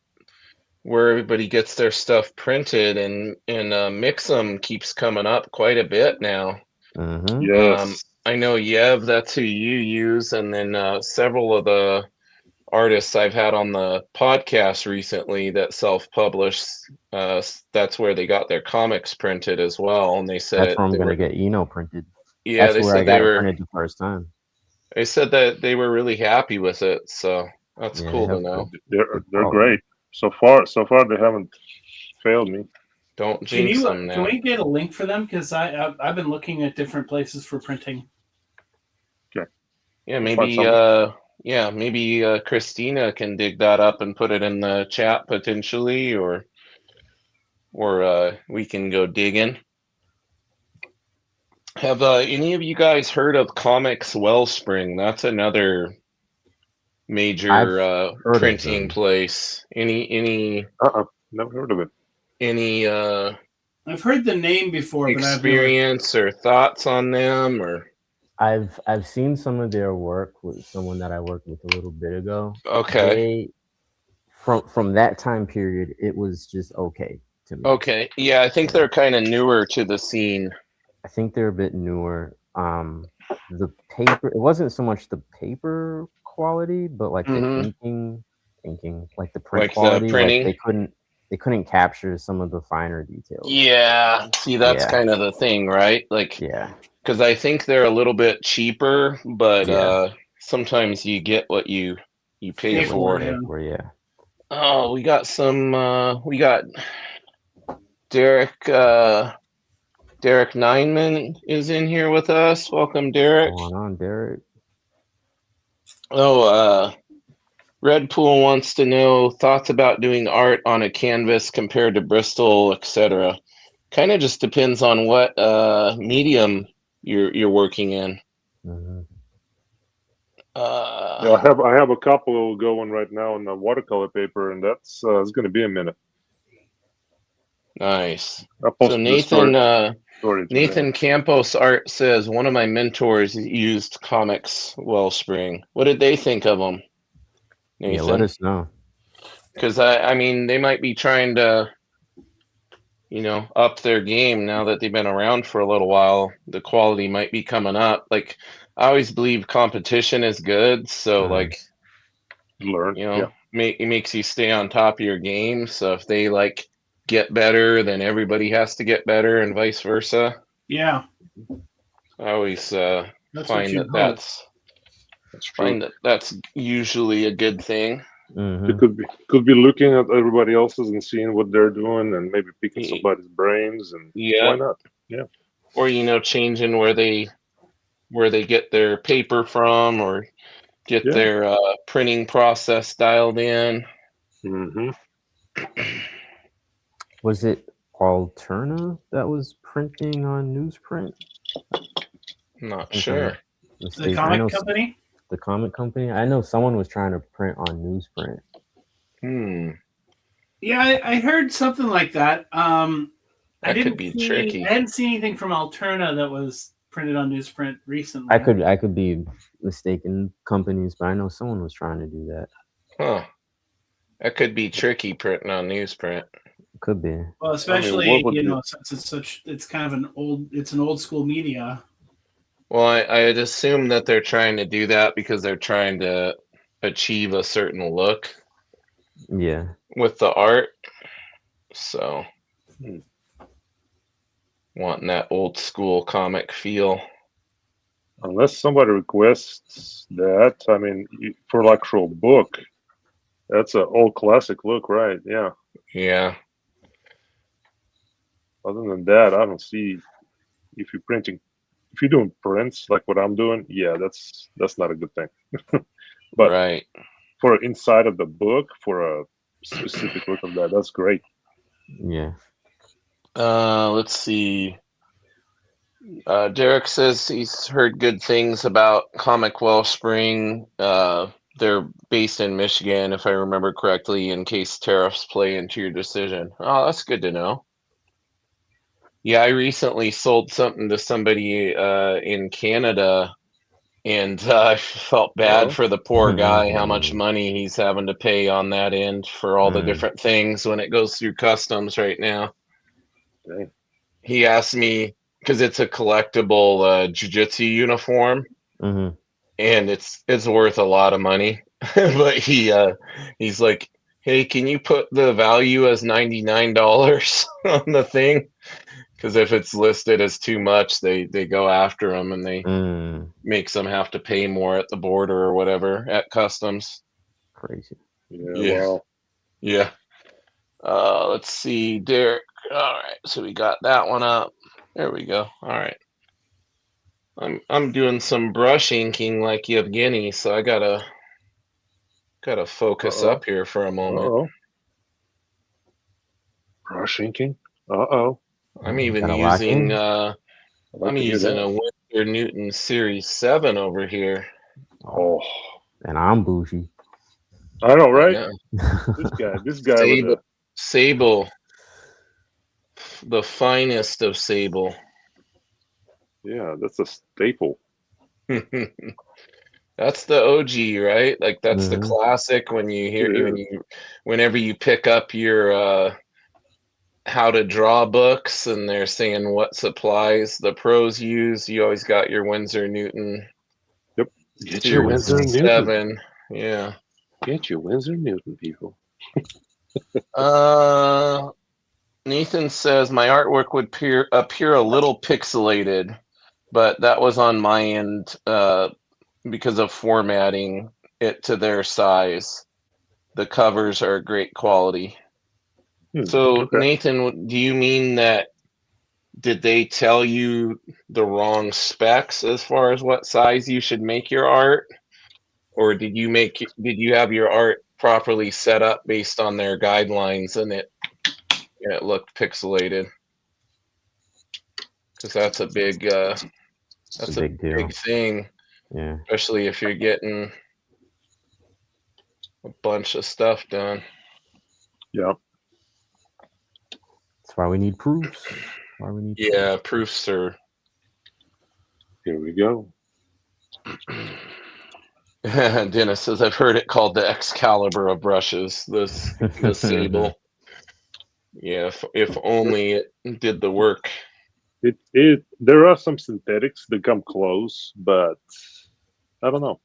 where everybody gets their stuff printed, and Mix'em keeps coming up quite a bit now. Mm-hmm. Yes. I know Yev, that's who you use, and then several of the artists I've had on the podcast recently that self-published, that's where they got their comics printed as well, and they said That's where I'm they gonna were, get Eno printed. yeah, That's they where I said got they it were, printed the first time. they said that they were really happy with it, so that's Yeah, cool they to have know. They're Oh. great. So far they haven't failed me. Don't Can jinx you? them now. Can we get a link for them? Because I've been looking at different places for printing. Yeah, Find maybe Christina can dig that up and put it in the chat potentially, or we can go digging. Have any of you guys heard of Comics Wellspring? That's another major I've heard of printing them. place. Any Never heard of it. I've heard the name before, but I've never. experience or thoughts on them, or I've seen some of their work with someone that I worked with a little bit ago. okay, They from that time period, it was just okay to me. Okay. Yeah, I think Yeah. they're kind of newer to the scene. I think they're a bit newer. The paper, it wasn't so much the paper quality, but like the Mhm. inking, like the print Like the quality, like printing. they couldn't capture some of the finer details. Yeah. See, that's Yeah. kind of the thing, right? Like, Yeah. because I think they're a little bit cheaper, but Yeah. sometimes you get what you pay Pay for. for it. Where yeah. Oh, we got some. We got Derek. Derek Nineman is in here with us. Welcome, Derek. What's going on, Derek? Oh, Redpool wants to know thoughts about doing art on a canvas compared to Bristol, etc. Kind of just depends on what medium you're working in. Mhm. Yeah, I have a couple going right now on the watercolor paper, and that's it's going to be a minute. Nice. I'll So post the Nathan story today. Nathan Campos Art says one of my mentors used Comics Wellspring. What did they think of them, Nathan? Yeah, let us know. Because I mean, they might be trying to, up their game now that they've been around for a little while. The quality might be coming up. Like, I always believe competition is good. So, like, Learn. Yeah. it makes you stay on top of your game. So if they like get better, then everybody has to get better, and vice versa. Yeah, I always that's what find you that hope. that's usually a good thing. You could be looking at everybody else's and seeing what they're doing, and maybe picking somebody's brains, and why not? Yeah. Or changing where they get their paper from, or get their printing process dialed in. Mm-hmm. Was it Alterna that was printing on newsprint? Not sure. The comic company? The comic company? I know someone was trying to print on newsprint. Yeah, I heard something like that. That could be tricky. I hadn't seen anything from Alterna that was printed on newsprint recently. I could be mistaken companies, but I know someone was trying to do that. Huh. That could be tricky printing on newsprint. Could be. Well, especially since it's kind of an old school media. Well, I'd assume that they're trying to do that because they're trying to achieve a certain look. Yeah. With the art. So wanting that old school comic feel. Unless somebody requests that, I mean, for an actual book, that's an old classic look, right? Yeah. Yeah. Other than that, I don't see if you're doing prints like what I'm doing. Yeah, that's not a good thing. But right. For inside of the book, for a specific look of that's great. Yeah. Let's see. Derek says he's heard good things about Comic Wellspring. They're based in Michigan, if I remember correctly, in case tariffs play into your decision. Oh, that's good to know. Yeah, I recently sold something to somebody in Canada, and I felt bad for the poor guy, how much money he's having to pay on that end for all the different things when it goes through customs right now. Okay. He asked me, because it's a collectible jiu-jitsu uniform, and it's worth a lot of money. But he's like, hey, can you put the value as $99 on the thing? Because if it's listed as too much, they go after them, and they makes them have to pay more at the border or whatever at customs. Crazy. Yeah. Wow. Yeah. Let's see, Derek. All right, so we got that one up. There we go. All right. I'm doing some brush inking like Yevgeny, so I gotta focus up here for a moment. Brush inking. I'm even using a Winsor Newton Series 7 over here. Oh, and I'm bougie. I know, right? Yeah. This guy Sable, the finest of sable. Yeah, that's a staple. That's the OG, right? Like that's the Mhm. classic when you hear It when is. you whenever you pick up your how to draw books and they're saying what supplies the pros use, you always got your Winsor Newton Get your Winsor Newton. 7. Yeah. Get your Winsor Newton, people. Nathan says my artwork would appear a little pixelated, but that was on my end because of formatting it to their size. The covers are great quality. So Okay. Nathan, do you mean that did they tell you the wrong specs as far as what size you should make your art? Or did you have your art properly set up based on their guidelines and it looked pixelated? Because that's a big It's a big deal. big thing, Yeah. especially if you're getting a bunch of stuff done. Yeah. That's why we need proofs. Why we need Yeah, proofs are. Here we go. Dennis says I've heard it called the Excalibur of brushes. The Sable. Yeah, if only it did the work. There are some synthetics that come close, but I don't know.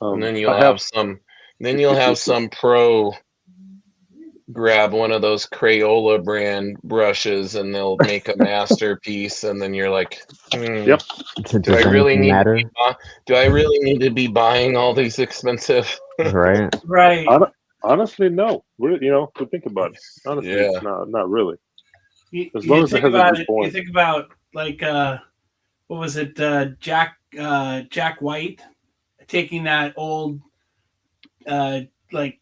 And then you'll have some. Then you'll have some pro grab one of those Crayola brand brushes, and they'll make a masterpiece. And then you're like, Yep. Do I really need to be buying all these expensive? Right. Right. Honestly, no. We think about it. Honestly, Yeah. it's not really. You, As long as it has a good point. You think about like what was it, Jack White taking that old like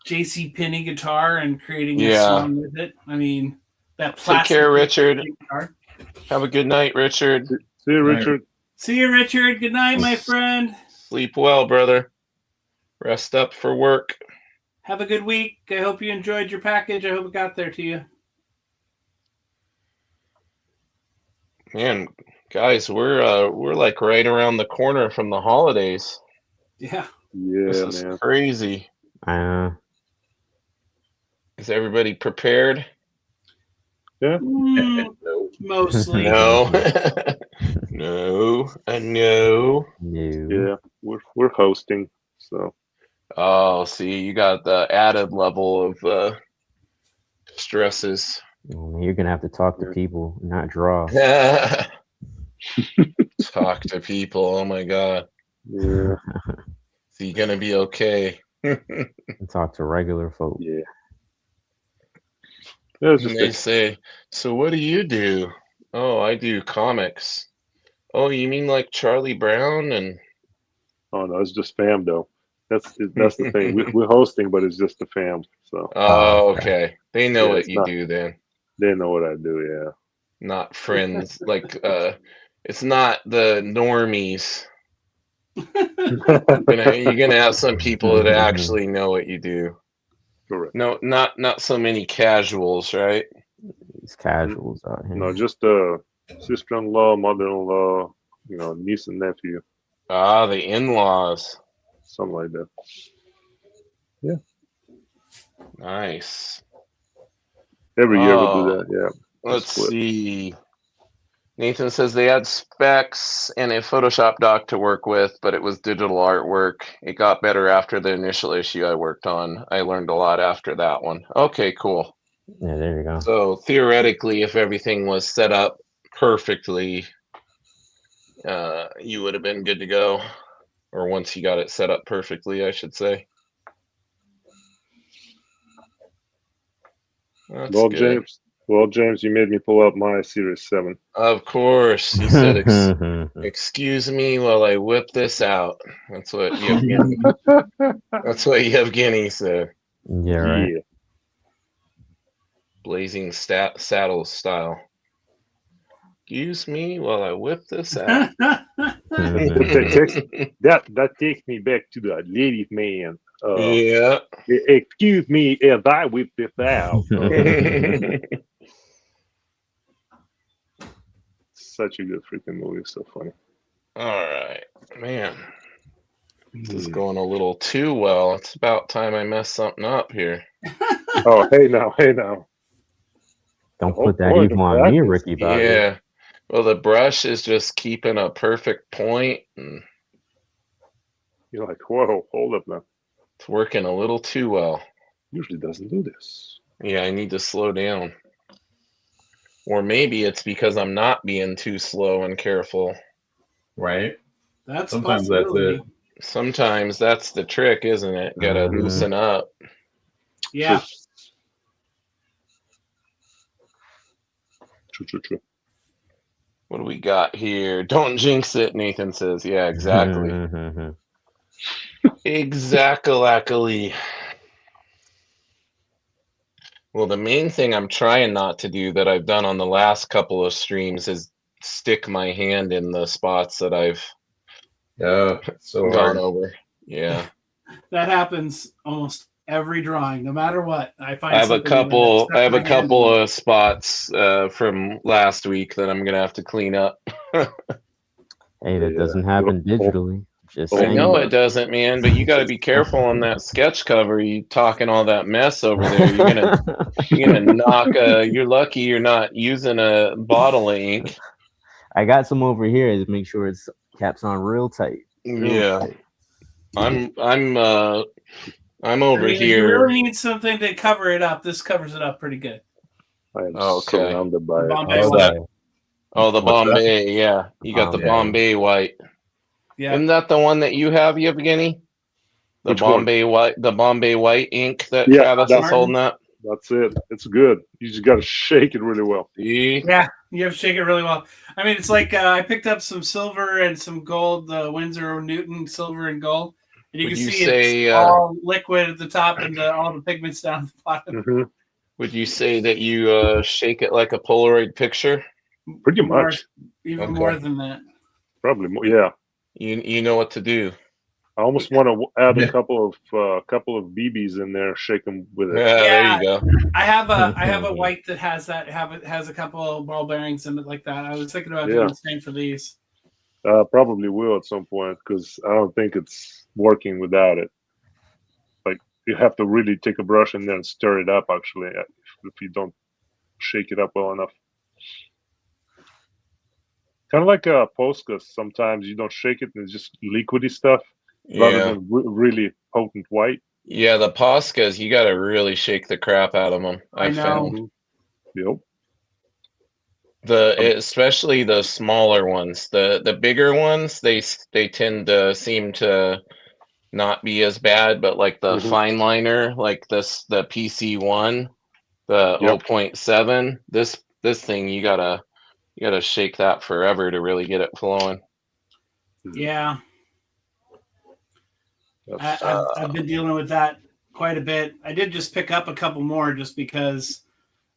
J.C. Penney guitar and creating a song with it. I mean, that plastic. Take care, Richard. Guitar. Have a good night, Richard. See you, Richard. See you, Richard. Good night, my friend. Sleep well, brother. Rest up for work. Have a good week. I hope you enjoyed your package. I hope it got there to you. Man, guys, we're like right around the corner from the holidays. Yeah. Yeah, This is man. crazy. Is everybody prepared? Yeah. Mostly. No. No. No. Yeah, we're hosting, so. Oh, see, you got the added level of stresses. You're gonna have to talk to people, not draw. Talk to people. Oh my god. Yeah. Is he gonna be okay? Talk to regular folk. Yeah. And they say, so what do you do? Oh, I do comics. Oh, you mean like Charlie Brown and? Oh no, it's just fam though. That's the thing. We're hosting, but it's just the fam. So. Oh, okay. They know what you do then. They know what I do. Yeah. Not friends. Like it's not the normies. You're gonna have some people that actually know what you do. Correct. No, not so many casuals, right? It's casuals out here. No, just sister-in-law, mother-in-law, niece and nephew. Ah, the in-laws. Something like that. Yeah. Nice. Every year we do that. Yeah. Let's see. Nathan says they had specs and a Photoshop doc to work with, but it was digital artwork. It got better after the initial issue I worked on. I learned a lot after that one. Okay, cool. Yeah, there you go. So theoretically, if everything was set up perfectly, you would have been good to go. Or once you got it set up perfectly, I should say. That's good. James, you made me pull up my Series 7. Of course. You said, excuse me while I whip this out. That's what Yevgeny said. Yeah, right. Yeah. Blazing saddle style. Excuse me while I whip this out. That takes me back to the ladies' man. Yeah. Excuse me as I whip this out. such a good freaking movie. So funny. All right, man. This is going a little too well. It's about time I mess something up here. Oh, hey now. Don't whole put that point evil of on me, practice. Ricky Bobby. Yeah. Well, the brush is just keeping a perfect point, and You're like, whoa, hold up now. it's working a little too well. Usually doesn't do this. Yeah, I need to slow down. Or maybe it's because I'm not being too slow and careful. Right? That's Sometimes a that's possibility. it. Sometimes that's the trick, isn't it? Gotta Mhm. loosen up. Yeah. True. What do we got here? Don't jinx it, Nathan says. Yeah, exactly. Mhm. Exactly. Well, the main thing I'm trying not to do that I've done on the last couple of streams is stick my hand in the spots that I've Yeah, it's so gone hard. over. Yeah. That happens almost every drawing, no matter what. I find I have a something that I've couple stuck I have my a hand couple in. of spots from last week that I'm gonna have to clean up. Hey, that Yeah. doesn't happen digitally. Just Oh, I saying. know it doesn't, man, but you got to be careful on that sketch cover. You talking all that mess over there. You're gonna knock. You're lucky you're not using a bottle of ink. I got some over here to make sure it's caps on real tight. Real Yeah, tight. I'm over I mean, if you here. really need something to cover it up, this covers it up pretty good. I am Okay. surrounded by The it. Bombay Oh, white. that. Oh, the What's that? Bombay. Yeah, you got the Bombay. Bombay white. Yeah. Isn't that the one that you have, Yevgeny? The Which one? Bombay white ink that Yeah, Travis that's- is holding up. That's it. It's good. You just got to shake it really well. See? Yeah, you have to shake it really well. I mean, it's like I picked up some silver and some gold, Winsor Newton silver and gold. And you Would can you see say, it's all liquid at the top and all the pigments down at the bottom. Hmm. Would you say that you shake it like a Polaroid picture? Pretty More- much. Even Okay. more than that. Probably more. Yeah. You know what to do. I almost want to add Yeah. a couple of BBs in there, shake them with it. Yeah, there you go. I have a white that has that has a couple of ball bearings in it like that. I was thinking about doing the same for these. Probably will at some point because I don't think it's working without it. Like you have to really take a brush in there and stir it up. Actually, if you don't shake it up well enough, kind of like a Posca. Sometimes you don't shake it and it's just liquidy stuff rather Yeah. than really potent white. Yeah, the Poscas, you got to really shake the crap out of them. I know. Found Yep. especially the smaller ones. The bigger ones, they tend to seem to not be as bad, but like the Mhm. fine liner, like the PC1, the Yep. 0.7, this thing you gotta shake that forever to really get it flowing. Yeah, That's- I've been dealing with that quite a bit. I did just pick up a couple more just because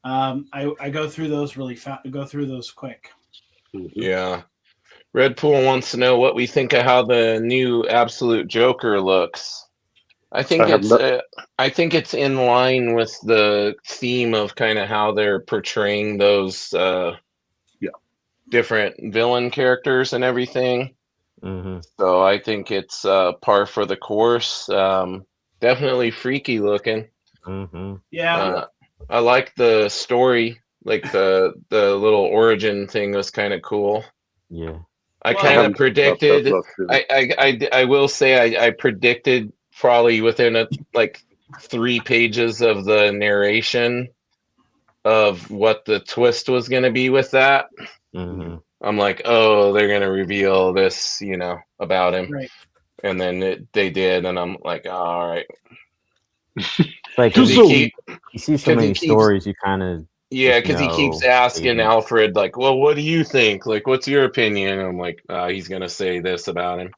I go through those really fast. Go through those quick. Mhm. Yeah. Red Pool wants to know what we think of how the new Absolute Joker looks. I think I have I think it's in line with the theme of kind of how they're portraying those different villain characters and everything. Mm-hmm. So I think it's par for the course. Definitely freaky looking. Mm-hmm. Yeah, I like the story, like the little origin thing was kind of cool. Yeah. I Well, kind I of predicted. I will say I predicted probably within like 3 pages of the narration of what the twist was going to be with that. Mm-hmm. I'm like, oh, they're going to reveal this, about him. right. And then they did, and I'm like, all right. It's like Too you soon. see so 'cause he many keeps- stories, you kind of Yeah, Just because he keeps no asking agents. Alfred, like, well, what do you think? Like, what's your opinion? I'm like, he's gonna say this about him,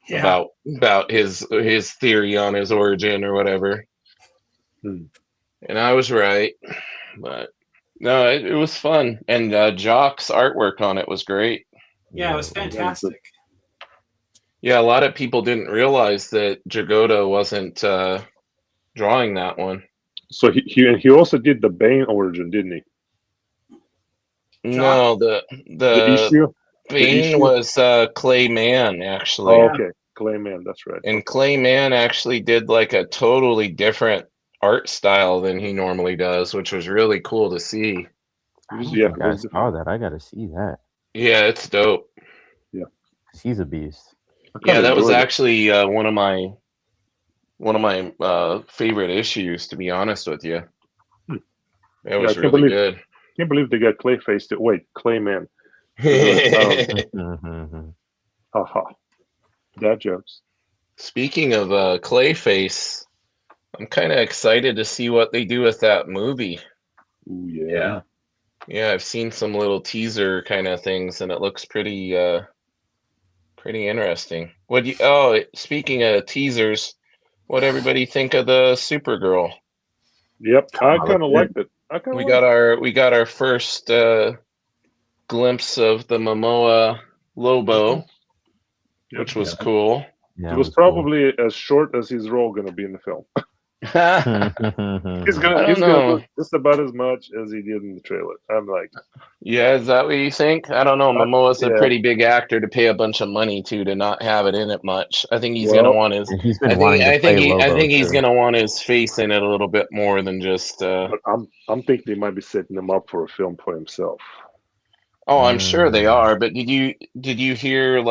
Yeah, about his theory on his origin or whatever. Hmm. And I was right, but no, it was fun, and Jock's artwork on it was great. yeah, it was fantastic. Yeah, a lot of people didn't realize that Jagoda wasn't drawing that one. So he also did the Bane origin, didn't he? No, The the issue. Bane issue? was Clay Mann actually, Oh, okay. Clayman, that's right. and Clay Mann actually did like a totally different art style than he normally does, which was really cool to see. I don't Yeah, think it I was saw different. that. I gotta see that. Yeah, it's dope. 'Cause he's a beast. I Yeah, kinda that was enjoyed it. actually one of my favorite issues, to be honest with you. Hmm. It Yeah, I was can't really believe good. can't believe they got Clayface. Wait, Clayman. Haha. Dad jokes. Speaking of Clayface, I'm kind of excited to see what they do with that movie. Ooh, yeah. Yeah, I've seen some little teaser kind of things, and it looks pretty interesting. Speaking of teasers, what everybody think of the Supergirl? Yep. I Oh, kind of that's liked it. I kind We of got liked our first glimpse of the Momoa Lobo, Yep. which was Yeah. cool. Yeah, It was cool. probably as short as his role going to be in the film. I He's don't gonna know. do just about as much as he did in the trailer. I'm like, Yeah, is that what you think? I don't know. Momoa's a yeah. pretty big actor to pay a bunch of money to not have it in it much. I think he's gonna Well, want his. And he's been wanting to play Lobo. I think he's too. gonna want his face in it a little bit more than just. but I'm thinking they might be setting him up for a film for himself. Oh, I'm sure they Mm. are. But did you hear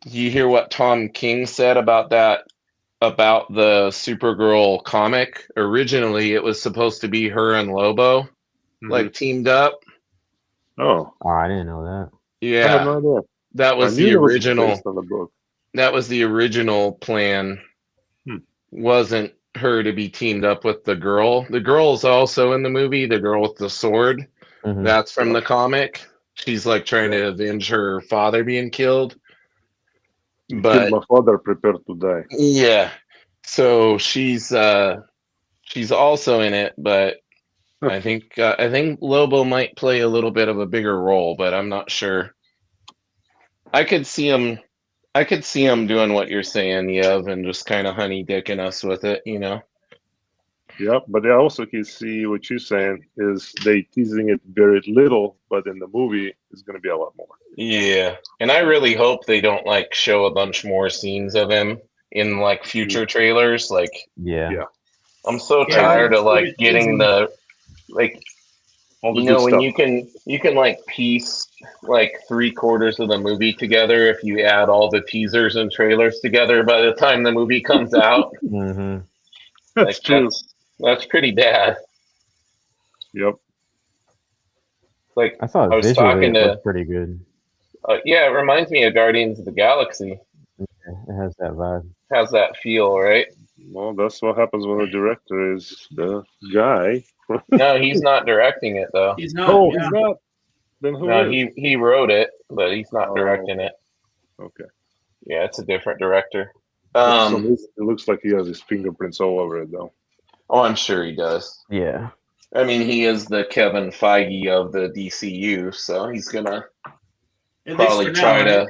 did you hear what Tom King said about that? About the Supergirl comic? Originally, it was supposed to be her and Lobo like teamed up. Oh, Oh, I didn't know that. I had Yeah, no idea. that I was knew the it was original. based on the book. That was the original plan. Wasn't her to be teamed up with the girl. The girl's also in the movie, the girl with the sword. Mhm. That's from the comic. She's like trying to avenge her father being killed. Killed But my father, prepared to die. yeah. So she's also in it, but I think Lobo might play a little bit of a bigger role, but I'm not sure. I could see him doing what you're saying, Yev, and just kind of honey dicking us with it, you know. Yeah, but I also can see what you're saying is they teasing it very little, but in the movie it's going to be a lot more. Yeah, and I really hope they don't like show a bunch more scenes of him in like future trailers. Like, Yeah. I'm so Yeah, tired of it's like really getting teasing. the like All the you good know when stuff. you can like piece like 3/4 of the movie together if you add all the teasers and trailers together by the time the movie comes out. Mm-hmm. That's true. That's pretty bad. Yep. Like I thought I was visually talking it to looked pretty good. yeah, it reminds me of Guardians of the Galaxy. It has that vibe. How's that feel, right? Well, that's what happens when the director is the guy. No, he's not directing it though. He's not. Oh, yeah. he's not. Then who No, is? he wrote it, but he's not Oh. directing it. Okay. Yeah, it's a different director. For some reason, it looks like he has his fingerprints all over it, though. Oh, I'm sure he does. Yeah. I mean, he is the Kevin Feige of the DCU, so he's gonna At least probably for now, try right? to.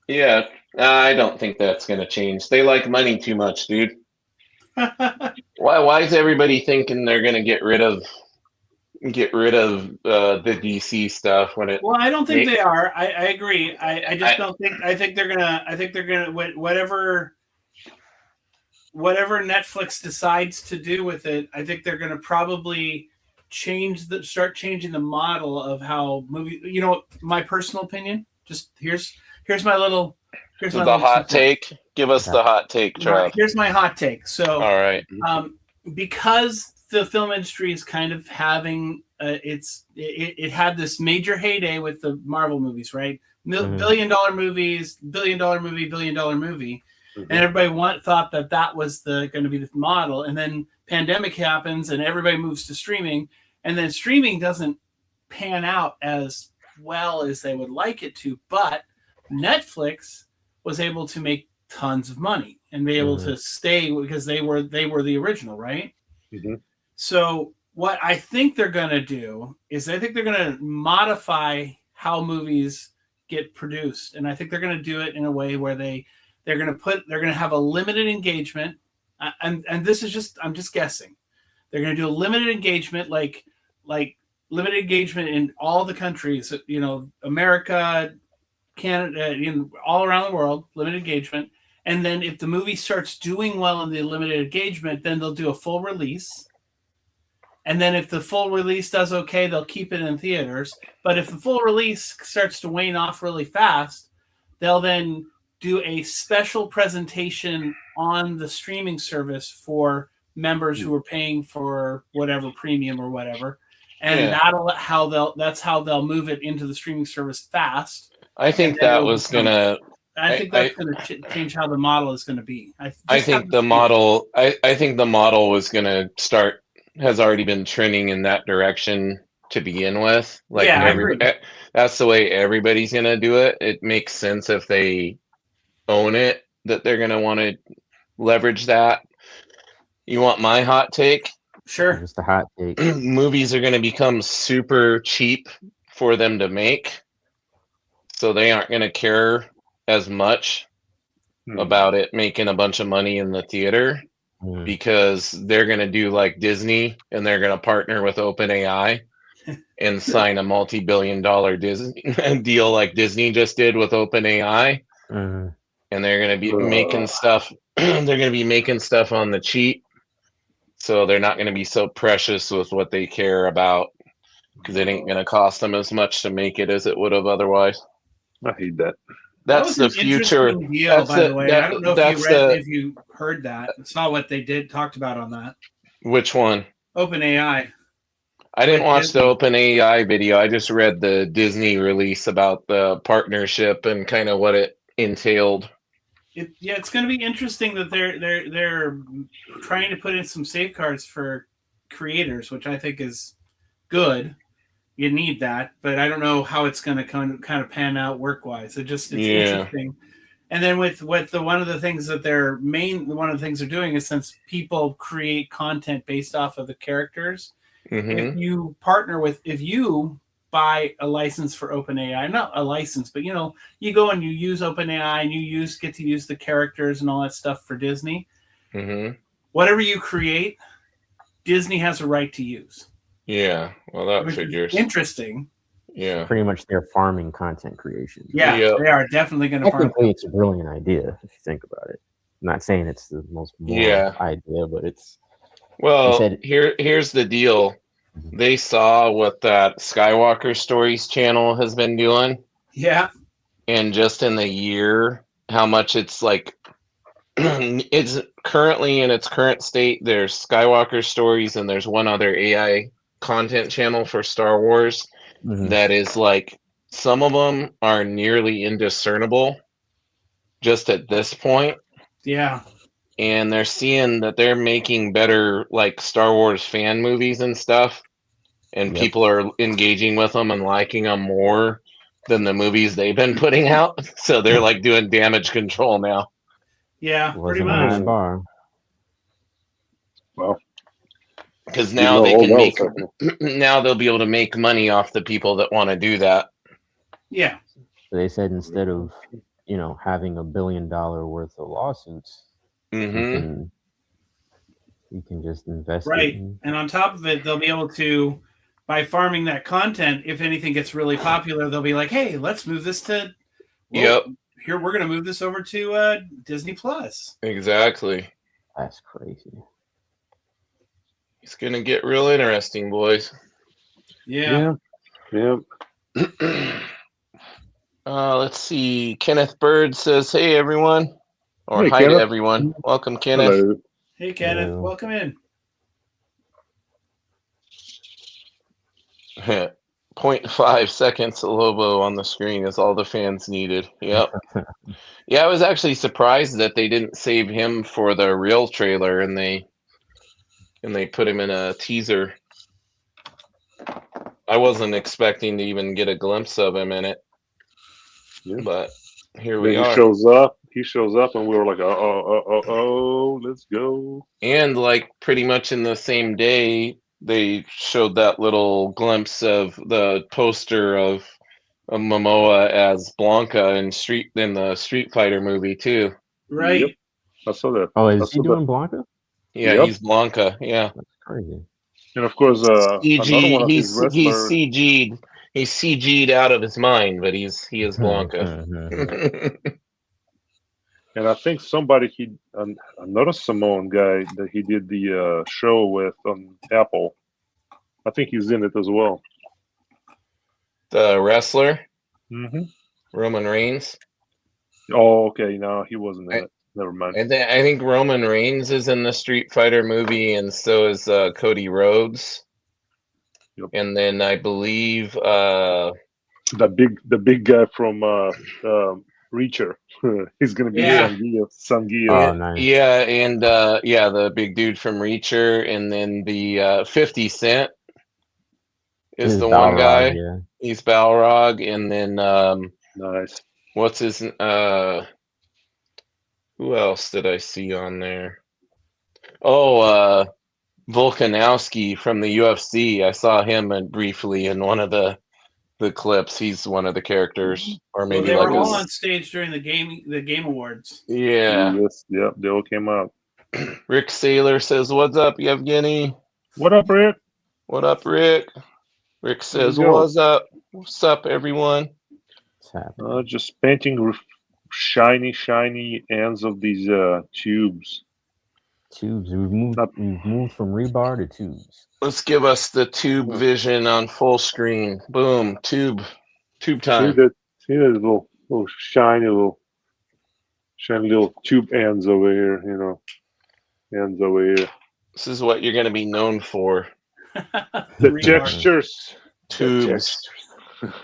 Yeah, I don't think that's gonna change. They like money too much, dude. Why is everybody thinking they're gonna get rid of the DC stuff when it? Well, I don't think they are. I agree. I just don't think. I think they're gonna whatever Netflix decides to do with it. I think they're gonna probably start changing the model of how movie. You know, my personal opinion. Just here's my little. Here's my little hot take. Give us the hot take, Trav. Here's my hot take. So, all right. Because the film industry is kind of having it had this major heyday with the Marvel movies, right? $1 billion movie, and everybody thought that was going to be the model, and then pandemic happens and everybody moves to streaming, and then streaming doesn't pan out as well as they would like it to, but Netflix was able to make tons of money and be able to stay because they were the original, right? So what I think they're going to do is I think they're going to modify how movies get produced, and I think they're going to do it in a way where they're going to have a limited engagement, and this is I'm just guessing. They're going to do a limited engagement like limited engagement in all the countries. You know, America, Canada, all around the world, limited engagement. And then if the movie starts doing well in the limited engagement, then they'll do a full release. And then if the full release does okay, they'll keep it in theaters. But if the full release starts to wane off really fast, they'll then do a special presentation on the streaming service for members who are paying for whatever premium or whatever. And that's how they'll move it into the streaming service fast. I think that was gonna. I think that's going to change how the model is going to be. I think the model was going to start, has already been trending in that direction to begin with. Like, that's the way everybody's going to do it. It makes sense if they own it that they're going to want to leverage that. You want my hot take? Sure. Just a hot take. Movies are going to become super cheap for them to make, so they aren't going to care as much about it making a bunch of money in the theater, because they're going to do like Disney, and they're going to partner with OpenAI and sign a multi-billion-dollar Disney deal like Disney just did with OpenAI. And they're going to be making stuff. They're going to be making stuff on the cheap, so they're not going to be so precious with what they care about, because it ain't going to cost them as much to make it as it would have otherwise. I hate that. That's the future deal, by the way. I don't know if you heard that, saw what they talked about on that. Which one? OpenAI. I didn't watch the OpenAI video. I just read the Disney release about the partnership and kind of what it entailed. It's going to be interesting that they're trying to put in some safeguards for creators, which I think is good. You need that, but I don't know how it's going to kind of pan out work-wise. It's interesting. And then with one of the things that they're doing is, since people create content based off of the characters, if you buy a license for OpenAI, not a license, but you go and you use OpenAI and get to use the characters and all that stuff for Disney. Whatever you create, Disney has a right to use. Yeah, well, that figures. Interesting. Yeah. Pretty much they're farming content creation. Yeah, they are definitely going to farm. Technically, it's a brilliant idea if you think about it. I'm not saying it's the most moral idea, but it's... Well, here's the deal. They saw what that Skywalker Stories channel has been doing. Yeah. And just in the year, how much it's like... it's currently in its current state. There's Skywalker Stories, and there's one other AI content channel for Star Wars that is like, some of them are nearly indiscernible just at this point. Yeah. And they're seeing that they're making better like Star Wars fan movies and stuff, and people are engaging with them and liking them more than the movies they've been putting out. So they're like doing damage control now. Yeah, pretty much. Well, because now they can make. Now they'll be able to make money off the people that want to do that. Yeah. They said instead of having $1 billion worth of lawsuits, you can just invest. Right, and on top of it, they'll be able to, by farming that content, if anything gets really popular, they'll be like, "Hey, let's move this to." Here, we're going to move this over to Disney Plus. Exactly. That's crazy. It's going to get real interesting, boys. Yeah. Let's see. Kenneth Bird says, "Hey, everyone." Or hey, hi Kenneth. to everyone. Welcome, Kenneth. Hello. Hey, Kenneth. Welcome in. 0.5 seconds of Lobo on the screen is all the fans needed. Yep. Yeah, I was actually surprised that they didn't save him for the real trailer, and they put him in a teaser. I wasn't expecting to even get a glimpse of him in it. Yeah. But here we are. He shows up and we were like, oh, let's go. And like pretty much in the same day, they showed that little glimpse of the poster of Momoa as Blanca in the Street Fighter movie too. Right. Yep. I saw that. Oh, is he doing Blanca? Yeah, he's Blanca. Yeah. That's crazy. And of course, another one CG. of his wrestlers. He's CG'd out of his mind, but he is Blanca. And I think somebody another Samoan guy that he did the show with on Apple. I think he's in it as well. The wrestler, Mm-hmm. Roman Reigns. Oh, okay. No, he wasn't in it. Never mind. I think Roman Reigns is in the Street Fighter movie, and so is Cody Rhodes. Yep. And then I believe the big guy from Reacher. He's gonna be Sanguilla. Oh, nice. Yeah, and the big dude from Reacher, and then the 50 Cent is the one guy. Yeah. He's Balrog, and then Nice. what's his who else did I see on there? Oh, Volkanovski from the UFC. I saw him briefly in one of the clips. He's one of the characters, or maybe they like were all on stage during the game awards. Yeah. Yes, yep, they all came out. Rick Saylor says, "What's up, Yevgeny?" What up, Rick? What up, Rick? Rick says, There you go. "What's up? What's up, everyone?" Just painting shiny ends of these tubes. Tubes. We've moved from rebar to tubes. Let's give us the tube vision on full screen. Boom, tube time. See that little shiny little tube ends over here. You know, ends over here. This is what you're going to be known for. The textures. Tubes.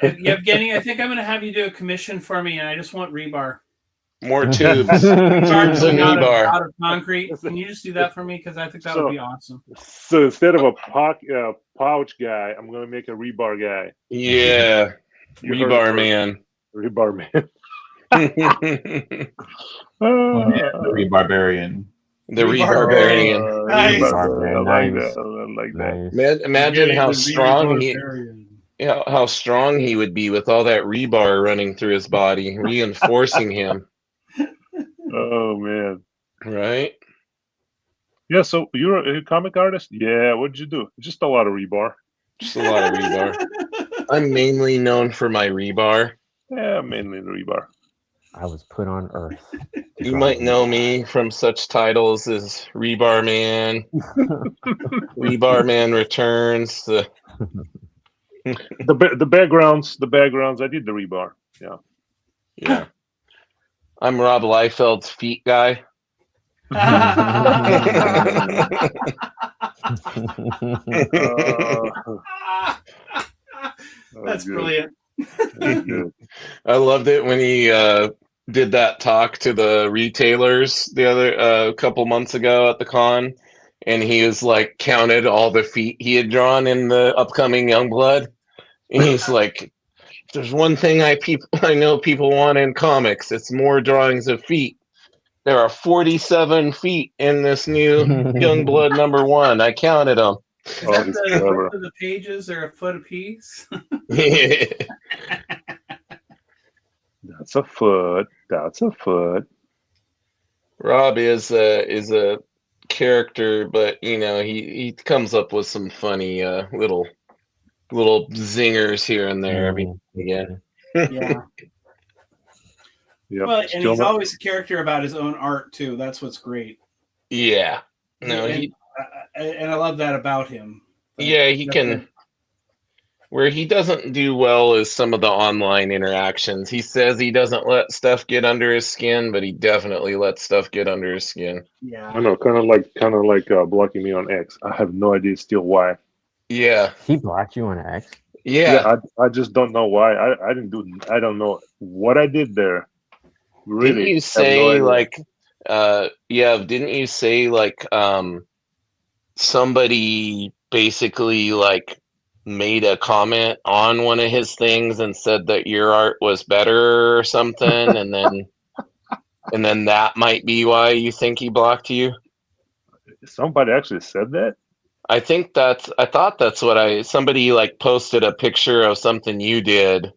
Yevgeny, I think I'm going to have you do a commission for me, and I just want rebar. More tubes. Tubes Carving and rebar. out of concrete. Can you just do that for me? Because I think that would be awesome. So instead of a pouch guy, I'm going to make a rebar guy. Yeah. Rebar man. Rebar man. The Rebarbarian. The Rebarbarian. Nice. I like that. I like that. Nice. Imagine how strong he would be with all that rebar running through his body, reinforcing him. Oh man. Right? Yeah, so you're a comic artist? Yeah, what'd you do? Just a lot of rebar. Just a lot of rebar. I'm mainly known for my rebar. Yeah, mainly rebar. I was put on Earth. You might know me from such titles as Rebar Man, Rebar Man Returns. The backgrounds. I did the rebar. Yeah. Yeah. I'm Rob Liefeld's feet guy. That's brilliant. I loved it when he did that talk to the retailers the other couple months ago at the con, and he was like counted all the feet he had drawn in the upcoming Youngblood, and he's like, "If there's one thing I know people want in comics, it's more drawings of feet. There are 47 feet in this new Youngblood #1. I counted them." Is that the width of the pages are a foot apiece? That's a foot. That's a foot. Rob is a character, but you know he comes up with some funny little zingers here and there every now and again. Yeah. Yep. Well, and he's always a character about his own art too. That's what's great. Yeah. No, and I love that about him. Yeah, he can. Where he doesn't do well is some of the online interactions. He says he doesn't let stuff get under his skin, but he definitely lets stuff get under his skin. Yeah. I know, kind of like blocking me on X. I have no idea still why. Yeah. He blocked you on X? Yeah. I just don't know why. I don't know what I did there. Really. Didn't you say didn't you say like somebody basically like made a comment on one of his things and said that your art was better or something, and then that might be why you think he blocked you? Somebody actually said that? I thought that's what somebody like posted a picture of something you did.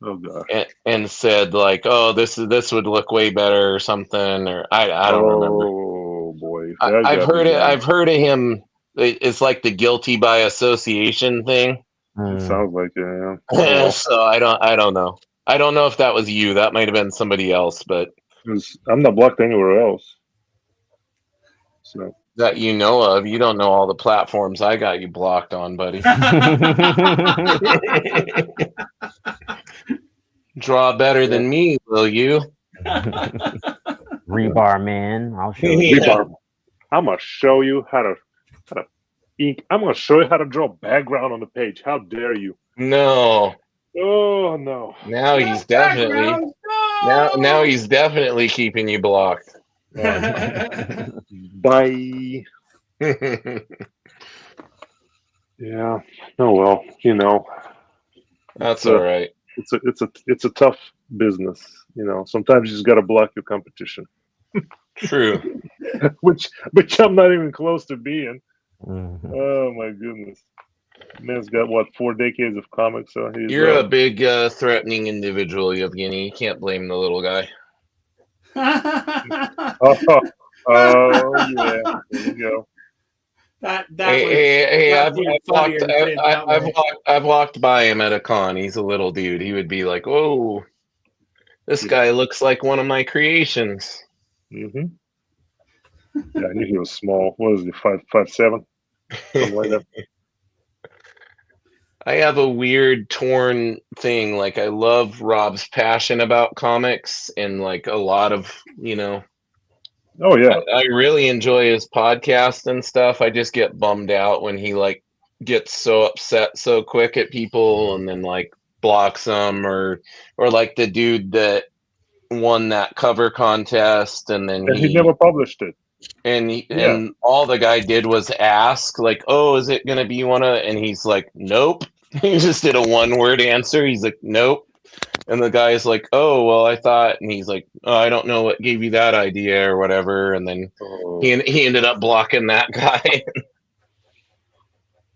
Oh gosh. And said like, "Oh, this would look way better" or something, or I don't remember. Oh boy. I've heard of him it's like the guilty by association thing. It sounds like it, yeah. So I don't know. I don't know if that was you. That might have been somebody else, but 'Cause I'm not blocked anywhere else. So that you know of. You don't know all the platforms I got you blocked on, buddy. Draw better than me, will you? Rebar man, I'll show you. Rebar, I'm gonna show you how to ink. I'm gonna show you how to draw background on the page. How dare you? No. Oh no. Now he's definitely now he's definitely keeping you blocked. Bye. Yeah. Oh well. You know. That's all right. It's a tough business. You know. Sometimes you just gotta block your competition. True. which I'm not even close to being. Mhm. Oh my goodness. Man's got what 4 decades of comics, so he's You're a big threatening individual, Yevgeny. You can't blame the little guy. oh yeah. There you go. I've walked by him at a con. He's a little dude. He would be like, "Oh, this guy looks like one of my creations." Mm-hmm. Yeah, I knew he was small. What is he, 5'7"? Something like that. I have a weird torn thing. Like I love Rob's passion about comics and like a lot of, Oh yeah. I really enjoy his podcast and stuff. I just get bummed out when he like gets so upset so quick at people and then like blocks them or like the dude that won that cover contest and then he never published it. And all the guy did was ask, like, "Oh, is it gonna be one of?" And he's like, "Nope." He just did a 1-word answer. He's like, "Nope." And the guy's like, "Oh, well, I thought," and he's like, "Oh, I don't know what gave you that idea or whatever." And then he ended up blocking that guy.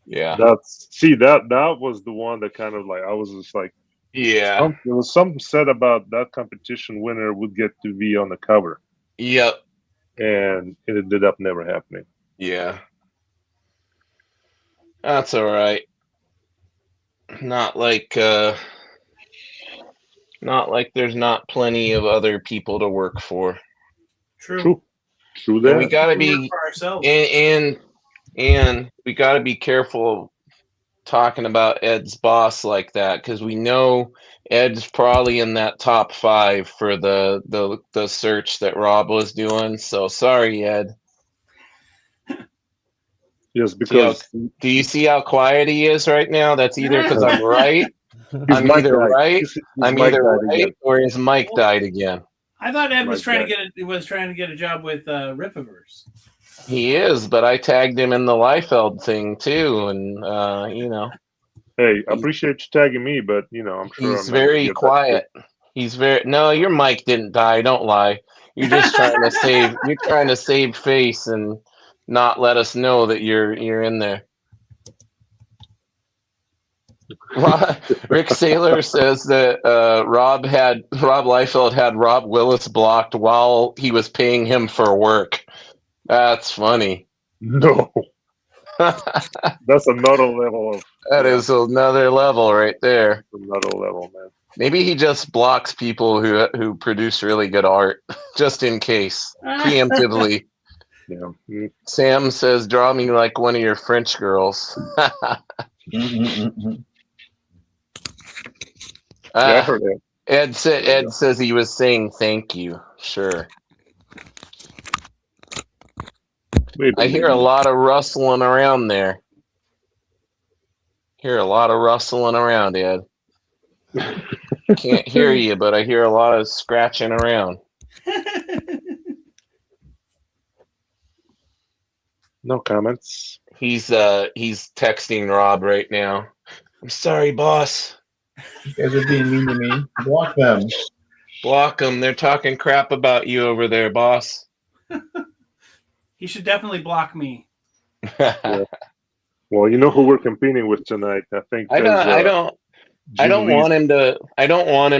Yeah. That was the one that kind of like I was just like, yeah. There was something said about that competition winner would get to be on the cover. Yep. And it ended up never happening. Yeah. That's all right. Not like there's not plenty of other people to work for. True that. And we gotta be and we gotta be careful talking about Ed's boss like that because we know Ed's probably in that top 5 for the search that Rob was doing. So sorry, Ed. Yes, because do you see how quiet he is right now? That's either because I'm right. I'm either right. Or his mic died again. I thought Ed was trying to get a job with Ripiverse. He is, but I tagged him in the Liefeld thing too, and Hey, I appreciate you tagging me, but I'm sure he's very quiet. He's no, your mic didn't die. Don't lie. You're just trying to save. You're trying to save face and not let us know that you're in there. Rick Saylor says that Rob Liefeld had Rob Willis blocked while he was paying him for work. That's funny. No. That's another level of. That is another level right there. Another level, man. Maybe he just blocks people who produce really good art, just in case, preemptively. Yeah. Sam says, "Draw me like one of your French girls." I heard it. Ed says he was saying thank you. Sure. I hear a lot of rustling around there. Hear a lot of rustling around, Ed. Can't hear you, but I hear a lot of scratching around. No comments. He's texting Rob right now. I'm sorry, boss. You guys are being mean to me. Block them. Block them. They're talking crap about you over there, boss. He should definitely block me. Yeah. Well, you know who we're competing with tonight. I think I don't want him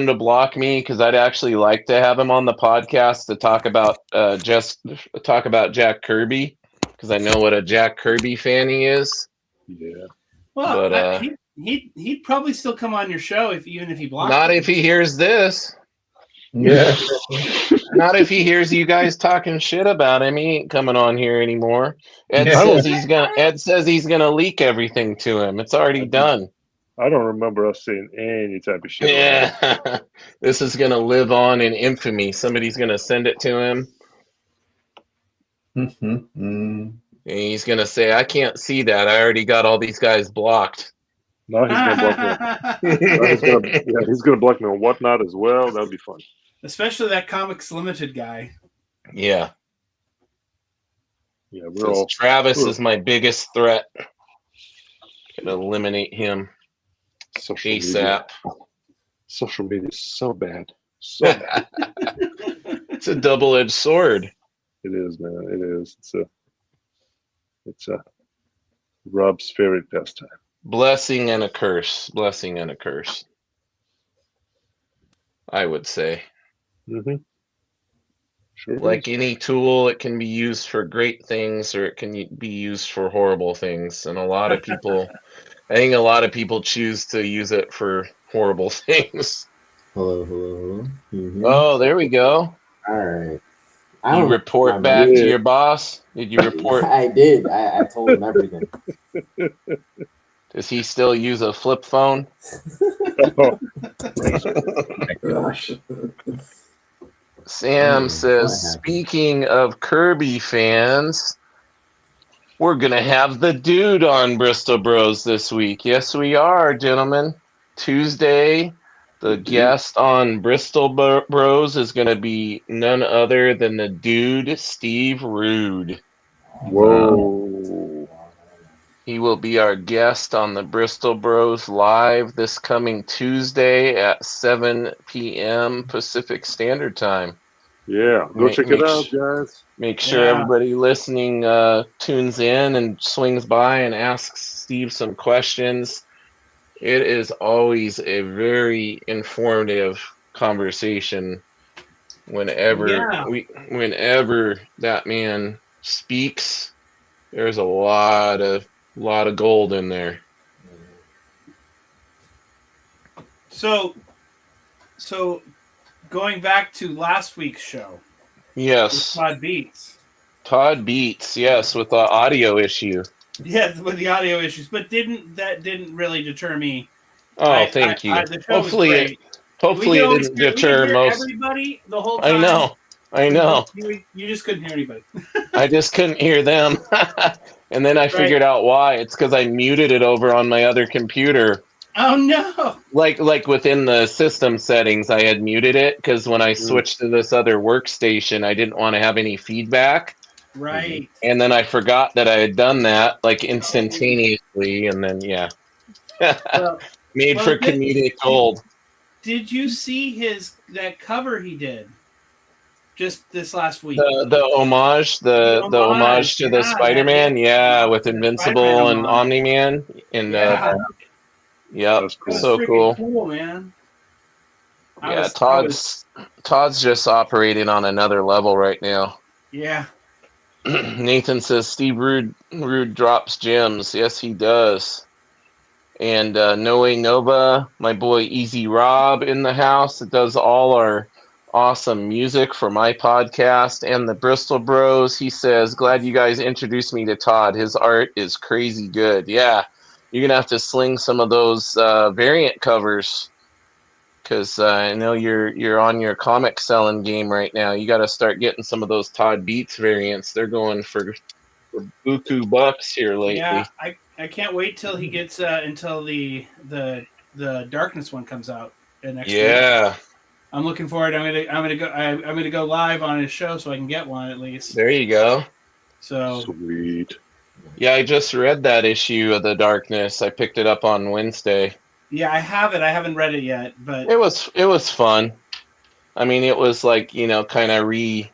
to block me because I'd actually like to have him on the podcast to talk about Jack Kirby because I know what a Jack Kirby fan he is. Yeah. Well, But, he'd probably still come on your show even if he blocked. Not you. if he hears this. Yeah. Not if he hears you guys talking shit about him. He ain't coming on here anymore. Ed Yeah. says he's gonna leak everything to him. It's already done. I don't remember us saying any type of shit. Yeah. This is gonna live on in infamy. Somebody's gonna send it to him, Mhm. and he's gonna say, "I can't see that. I already got all these guys blocked." Now he's gonna block me. He's gonna block me on Whatnot as well. That'd be fun. Especially that Comics Limited guy. Yeah. Yeah, we're Says, all. Travis is my biggest threat. Gonna eliminate him Social media. ASAP. Social media is so bad. So bad. It's a double-edged sword. It is, man. It is. It's a Rob's favorite pastime. Blessing and a curse. Blessing and a curse. I would say. Mm-hmm. Sure. Like any tool, it can be used for great things or it can be used for horrible things. And I think a lot of people choose to use it for horrible things. Hello. Mhm. Oh, there we go. All right. You report back to your boss? Did you report? I did. I told him everything. Does he still use a flip phone? Oh, Gosh. Sam What says, happened? speaking of Kirby fans, we're going to have the dude on Bristol Bros this week. Yes, we are, gentlemen. Tuesday, the guest on Bristol Bros is going to be none other than the dude, Steve Rude. whoa. He will be our guest on the Bristol Bros live this coming Tuesday at 7 p.m. Pacific Standard Time. Yeah, go check it out, guys. Make sure everybody listening tunes in and swings by and asks Steve some questions. It is always a very informative conversation whenever that man speaks. There's a lot of gold in there. So going back to last week's show. Yes. Todd Beats. Yes, with the audio issue. Yeah, with the audio issues, but didn't really deter me. Oh, thank you. Hopefully it didn't deter most. Everybody the whole time. I know. You just couldn't hear anybody. I just couldn't hear them. And then I figured out why. It's because I muted it over on my other computer. Oh no! Like within the system settings, I had muted it because when I switched to this other workstation, I didn't want to have any feedback. Right. And then I forgot that I had done that like instantaneously, and then made for comedic gold. Did you see that cover he did just this last week? The homage, the homage to the Spider-Man, with Invincible and Omni-Man, and that's so cool, man. Todd's just operating on another level right now. Yeah. Nathan says Steve Rude drops gems. Yes, he does. And Noe Nova, my boy Easy Rob in the house that does all our awesome music for my podcast and the Bristol Bros. He says, glad you guys introduced me to Todd. His art is crazy good. Yeah, you're going to have to sling some of those variant covers because I know you're on your comic selling game right now. You got to start getting some of those Todd Beats variants. They're going for buku bucks here lately. Yeah, I can't wait till he gets until the Darkness one comes out next week. I'm looking forward. I'm gonna go live on his show so I can get one at least. There you go. So sweet. Yeah, I just read that issue of the Darkness. I picked it up on Wednesday. Yeah, I have it. I haven't read it yet, but it was fun. I mean, it was like, kind of a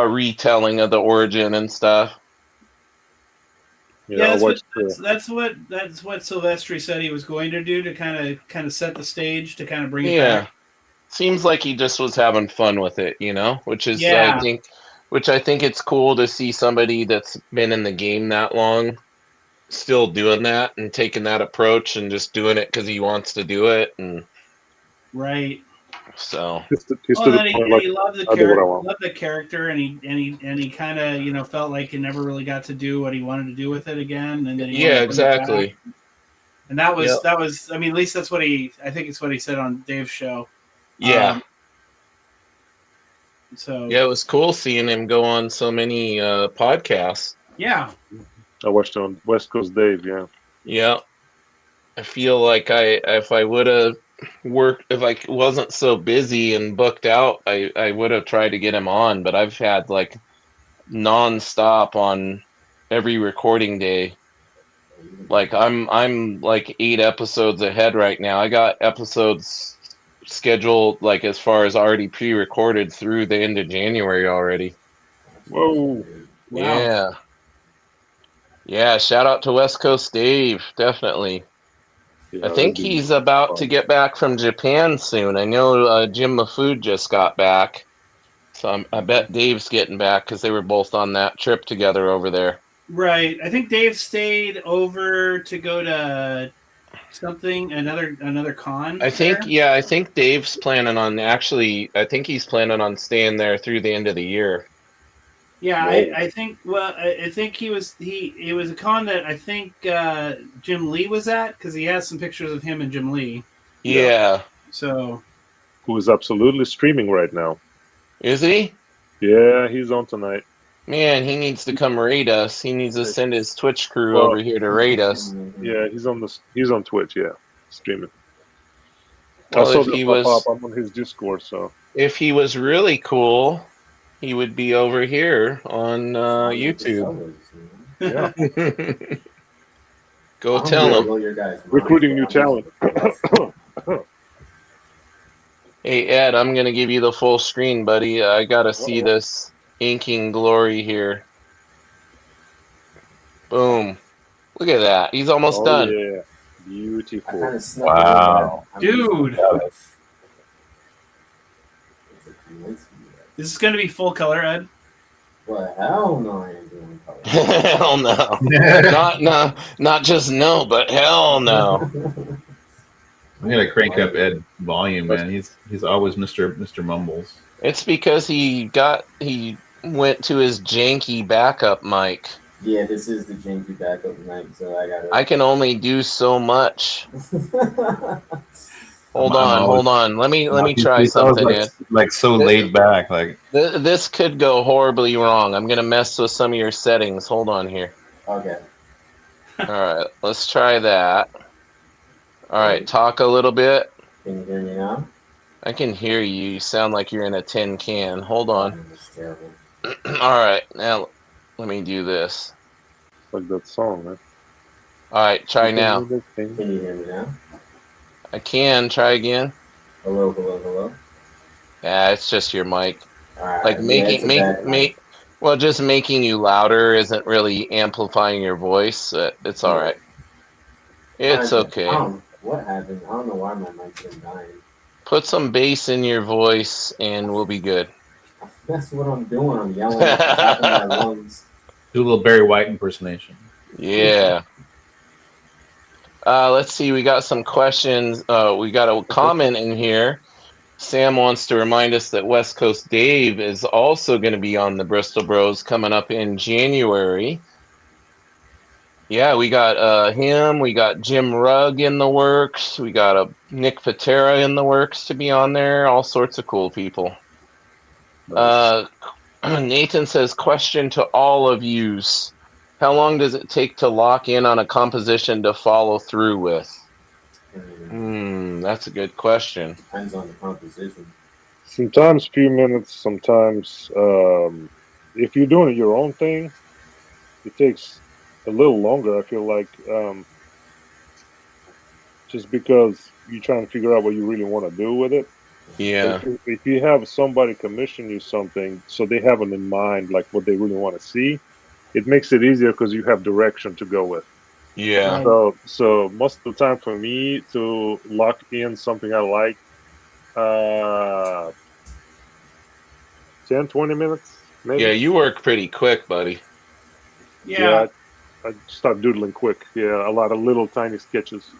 retelling of the origin and stuff. That's what Silvestri said he was going to do to kind of set the stage to kind of bring it back. Seems like he just was having fun with it, which is I think which I think it's cool to see somebody that's been in the game that long still doing that and taking that approach and just doing it because he wants to do it. And Right. so He's to Well, the and point, he like, loved the I do what I character, want. loved the character, and he kind of felt like he never really got to do what he wanted to do with it again, and then he yeah, wanted to bring it back. exactly. And that was Yep. I mean, at least that's what I think it's what he said on Dave's show. Yeah. So Yeah, it was cool seeing him go on so many podcasts. yeah. I watched it on West Coast Dave. Yeah. Yeah. I feel like if I would have worked, if I wasn't so busy and booked out, I would have tried to get him on, but I've had like nonstop on every recording day. Like I'm like 8 episodes ahead right now. I got episodes scheduled like as far as already pre-recorded through the end of January already. Whoa. Wow. Yeah. Yeah, shout out to West Coast Dave, definitely. Yeah, I think that'd be he's about fun. to get back from Japan soon. I know Jim Mafood just got back. So I bet Dave's getting back because they were both on that trip together over there. Right. I think Dave stayed over to go to another con. I think, there. yeah, I think Dave's planning on I think he's planning on staying there through the end of the year. Yeah, Whoa. I think. Well, I think it was a con that I think Jim Lee was at because he has some pictures of him and Jim Lee. Yeah. So Who is absolutely streaming right now? Is he? Yeah, he's on tonight. Man, he needs to come raid us. He needs to send his Twitch crew Well, over here to raid us. Yeah, he's on Twitch. Yeah, streaming. Well, I saw if that he pop was- up. I'm on his Discord, so If he was really cool, he would be over here on YouTube. yeah, Go tell him. recruiting new talent. Hey, Ed, I'm going to give you the full screen, buddy. I got to see this inking glory here. Boom. Look at that. He's almost done. Yeah, beautiful. Wow. Dude. This is going to be full color, Ed. Well, hell no, I ain't doing color. Hell no. Not just no, but hell no. I'm gonna crank up Ed volume, man. He's always Mr. Mumbles. It's because he went to his janky backup mic. Yeah, this is the janky backup mic, so I gotta. I can only do so much. Hold I'm on. Let me try He's always something, like, Ed. like so laid back, like This could go horribly wrong. I'm gonna mess with some of your settings. Hold on here. Okay. All right, let's try that. All right, talk a little bit. Can you hear me now? I can hear you. You sound like you're in a tin can. Hold on. That's terrible. All right, now let me do this. Like that song, man. All right, try now. Can you hear me now? I can try again. Hello, hello, hello. Yeah, it's just your mic. All right. Like just making you louder isn't really amplifying your voice. It's all right. It's okay. What happened? I don't know why my mic's been dying. Put some bass in your voice and we'll be good. That's what I'm doing. I'm yelling at the top of my lungs. do a little Barry White impersonation. Yeah. Let's see. We got some questions. We got a comment in here. Sam wants to remind us that West Coast Dave is also going to be on the Bristol Bros coming up in January. Yeah, we got him. We got Jim Rugg in the works. We got a Nick Patera in the works to be on there. All sorts of cool people. Nathan says, question to all of yous. How long does it take to lock in on a composition to follow through with? That's a good question. Depends on the composition. Sometimes few minutes, sometimes if you're doing your own thing, it takes a little longer, I feel like, just because you're trying to figure out what you really want to do with it. Yeah. If you have somebody commission you something, so they have it in mind, like what they really want to see, it makes it easier because you have direction to go with. Yeah. So most of the time for me to lock in something I like, 10, 20 minutes Maybe. Yeah, you work pretty quick, buddy. Yeah. I start doodling quick. Yeah, a lot of little tiny sketches.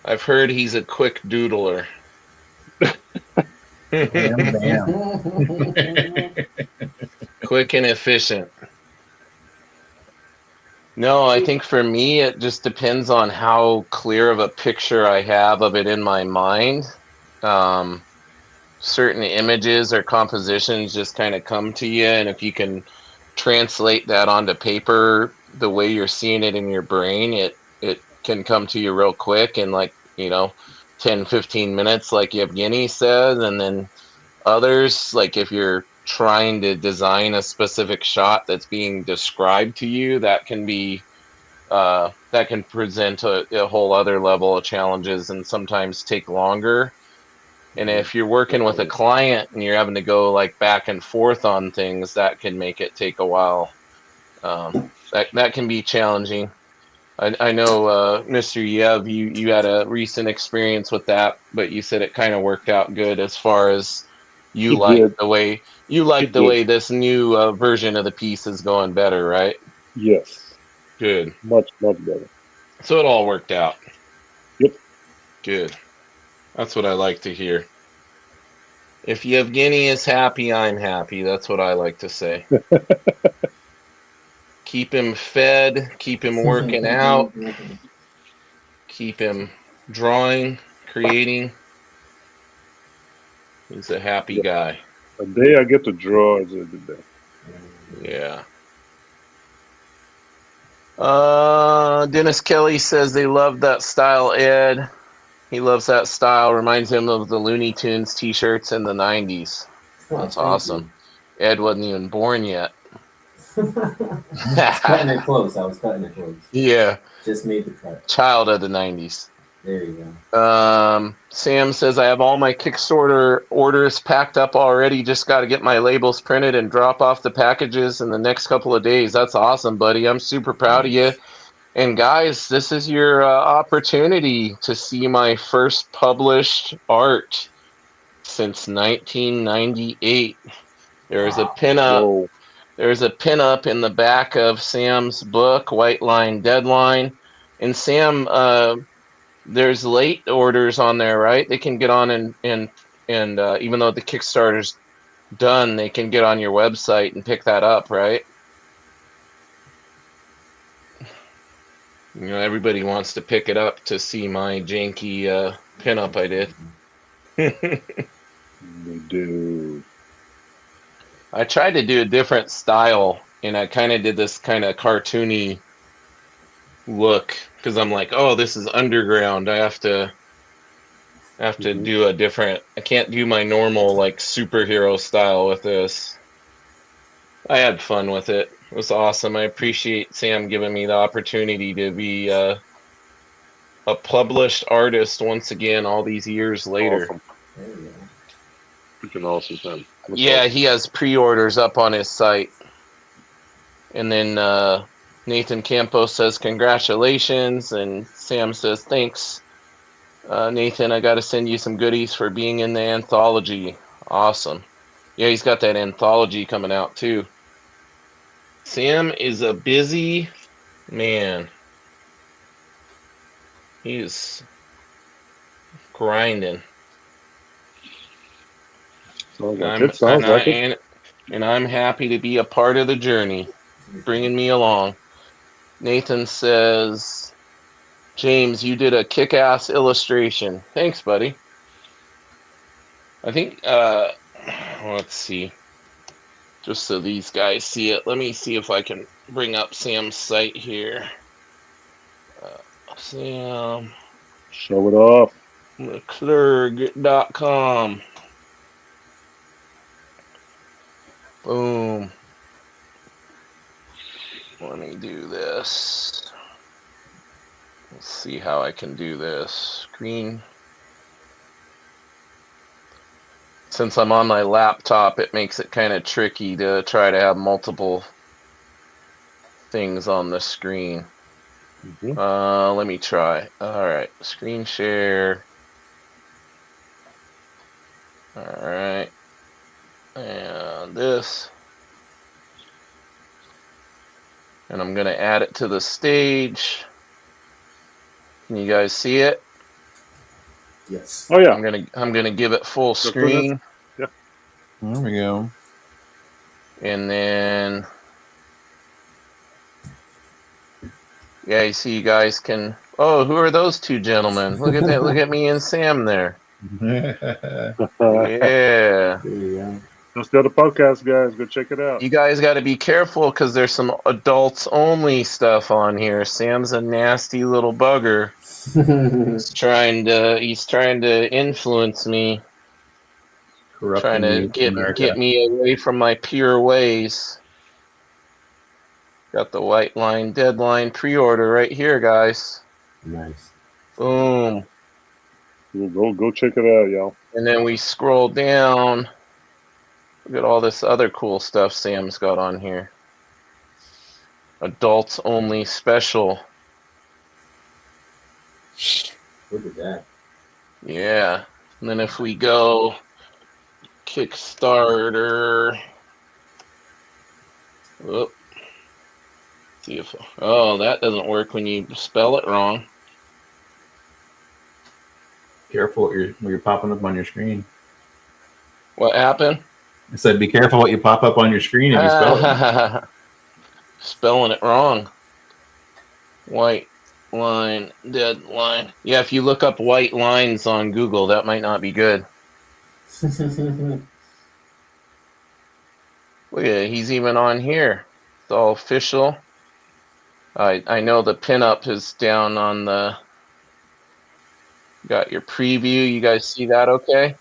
I've heard he's a quick doodler. Bam, Quick and efficient. No, I think for me, it just depends on how clear of a picture I have of it in my mind. Certain images or compositions just kind of come to you, and if you can translate that onto paper the way you're seeing it in your brain, it can come to you real quick in, like, 10, 15 minutes, like Yevgeny says. And then others, like if you're trying to design a specific shot that's being described to you, that can be that can present a whole other level of challenges and sometimes take longer. And if you're working with a client and you're having to go like back and forth on things, that can make it take a while. That can be challenging. I know, Mr. Yev, you had a recent experience with that, but you said it kind of worked out good as far as you It like did. the way It did. this new version of the piece is going better, right? Yes. Good. Much better. So it all worked out. Yep. Good. That's what I like to hear. If Yevgeny is happy, I'm happy. That's what I like to say. Keep him fed, keep him working out, keep him drawing, creating. He's a happy guy. A day I get to draw is a good day. Yeah. Dennis Kelly says they love that style, Ed. He loves that style. Reminds him of the Looney Tunes t-shirts in the 90s. That's awesome. Ed wasn't even born yet. I was cutting it close. Yeah. Just made the cut. Child of the 90s. There you go. Sam says, I have all my Kickstarter orders packed up already. Just got to get my labels printed and drop off the packages in the next couple of days. That's awesome, buddy. I'm super proud of you. And guys, this is your opportunity to see my first published art since 1998. There's a pinup. Whoa. There's a pinup in the back of Sam's book, White Line Deadline. And Sam, there's late orders on there, right? They can get on and even though the Kickstarter's done, they can get on your website and pick that up, right? Everybody wants to pick it up to see my janky pinup I did. We do. I tried to do a different style, and I kind of did this kind of cartoony look because I'm like, oh, this is underground. I have to do a different. I can't do my normal like superhero style with this. I had fun with it. It was awesome. I appreciate Sam giving me the opportunity to be a published artist once again all these years later. Awesome. There you go. Freaking awesome, man. That's Yeah, awesome. he has pre-orders up on his site. And then Nathan Campos says congratulations, and Sam says thanks. Nathan, I got to send you some goodies for being in the anthology. Awesome. Yeah, he's got that anthology coming out too. Sam is a busy man. He's grinding. Sounds like it. Sounds like it. And I'm happy to be a part of the journey, bringing me along. Nathan says, James, you did a kick-ass illustration. Thanks, buddy. I think, let's see. Just so these guys see it. Let me see if I can bring up Sam's site here. Sam Show it off. McClurg.com. Boom. Let me do this. Let's see how I can do this. Screen. Since I'm on my laptop, it makes it kind of tricky to try to have multiple things on the screen. Let me try. All right, screen share. All right, and this. this. And I'm going to add it to the stage. Can you guys see it? Yes. Oh yeah. I'm gonna give it full screen. Yeah. There we go. And then yeah, you see you guys can who are those two gentlemen? Look at that, look at me and Sam there. Yeah. There you go. Let's go to podcast, guys. Go check it out. You guys got to be careful because there's some adults only stuff on here. Sam's a nasty little bugger. He's trying to influence me, trying to get me away from my pure ways. Got the White Line Deadline pre-order right here, guys. Nice. Boom. Go check it out, y'all. And then we scroll down. Look at all this other cool stuff Sam's got on here. Adults only special. Look at that. Yeah. And then if we go Kickstarter. Whoop. See if that doesn't work when you spell it wrong. Careful what you're popping up on your screen. What happened? I said, be careful what you pop up on your screen if you spell it. Spelling it wrong. White Line Deadline. Yeah, if you look up white lines on Google, that might not be good. Look at it, he's even on here. It's all official. I know the pinup is down on the. Got your preview. You guys see that? Okay.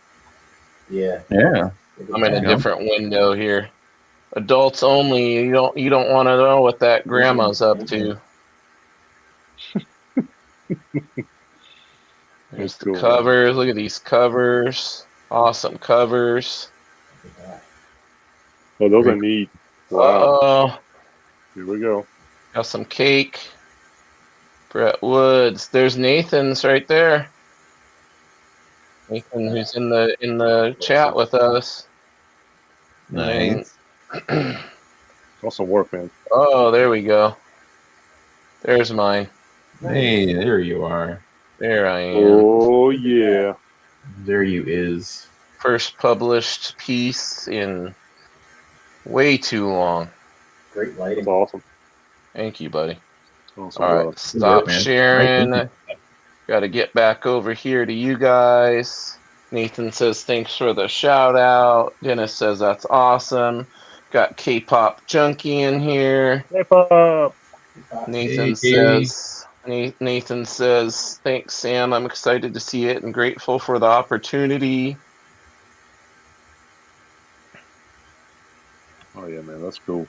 Yeah. Yeah. I'm in a different window here. Adults only. You don't want to know what that grandma's up to. There's the covers. Look at these covers. Awesome covers. Oh, those are neat. Wow. Oh, Here we go. got some cake. Brett Woods. There's Nathan's right there. Nathan, who's in the chat with us. Nice. Awesome work, man. Oh, there we go. There's mine. Hey, there you are. There I am. Oh yeah. There you is. First published piece in way too long. Great That's lighting. awesome. Thank you, buddy. Awesome. All right, work. stop man. sharing. Got to get back over here to you guys. Nathan says thanks for the shout out. Dennis says that's awesome. Got K-pop junkie in here. Hip hop. Nathan says thanks, Sam. I'm excited to see it and grateful for the opportunity. Oh yeah, man, that's cool.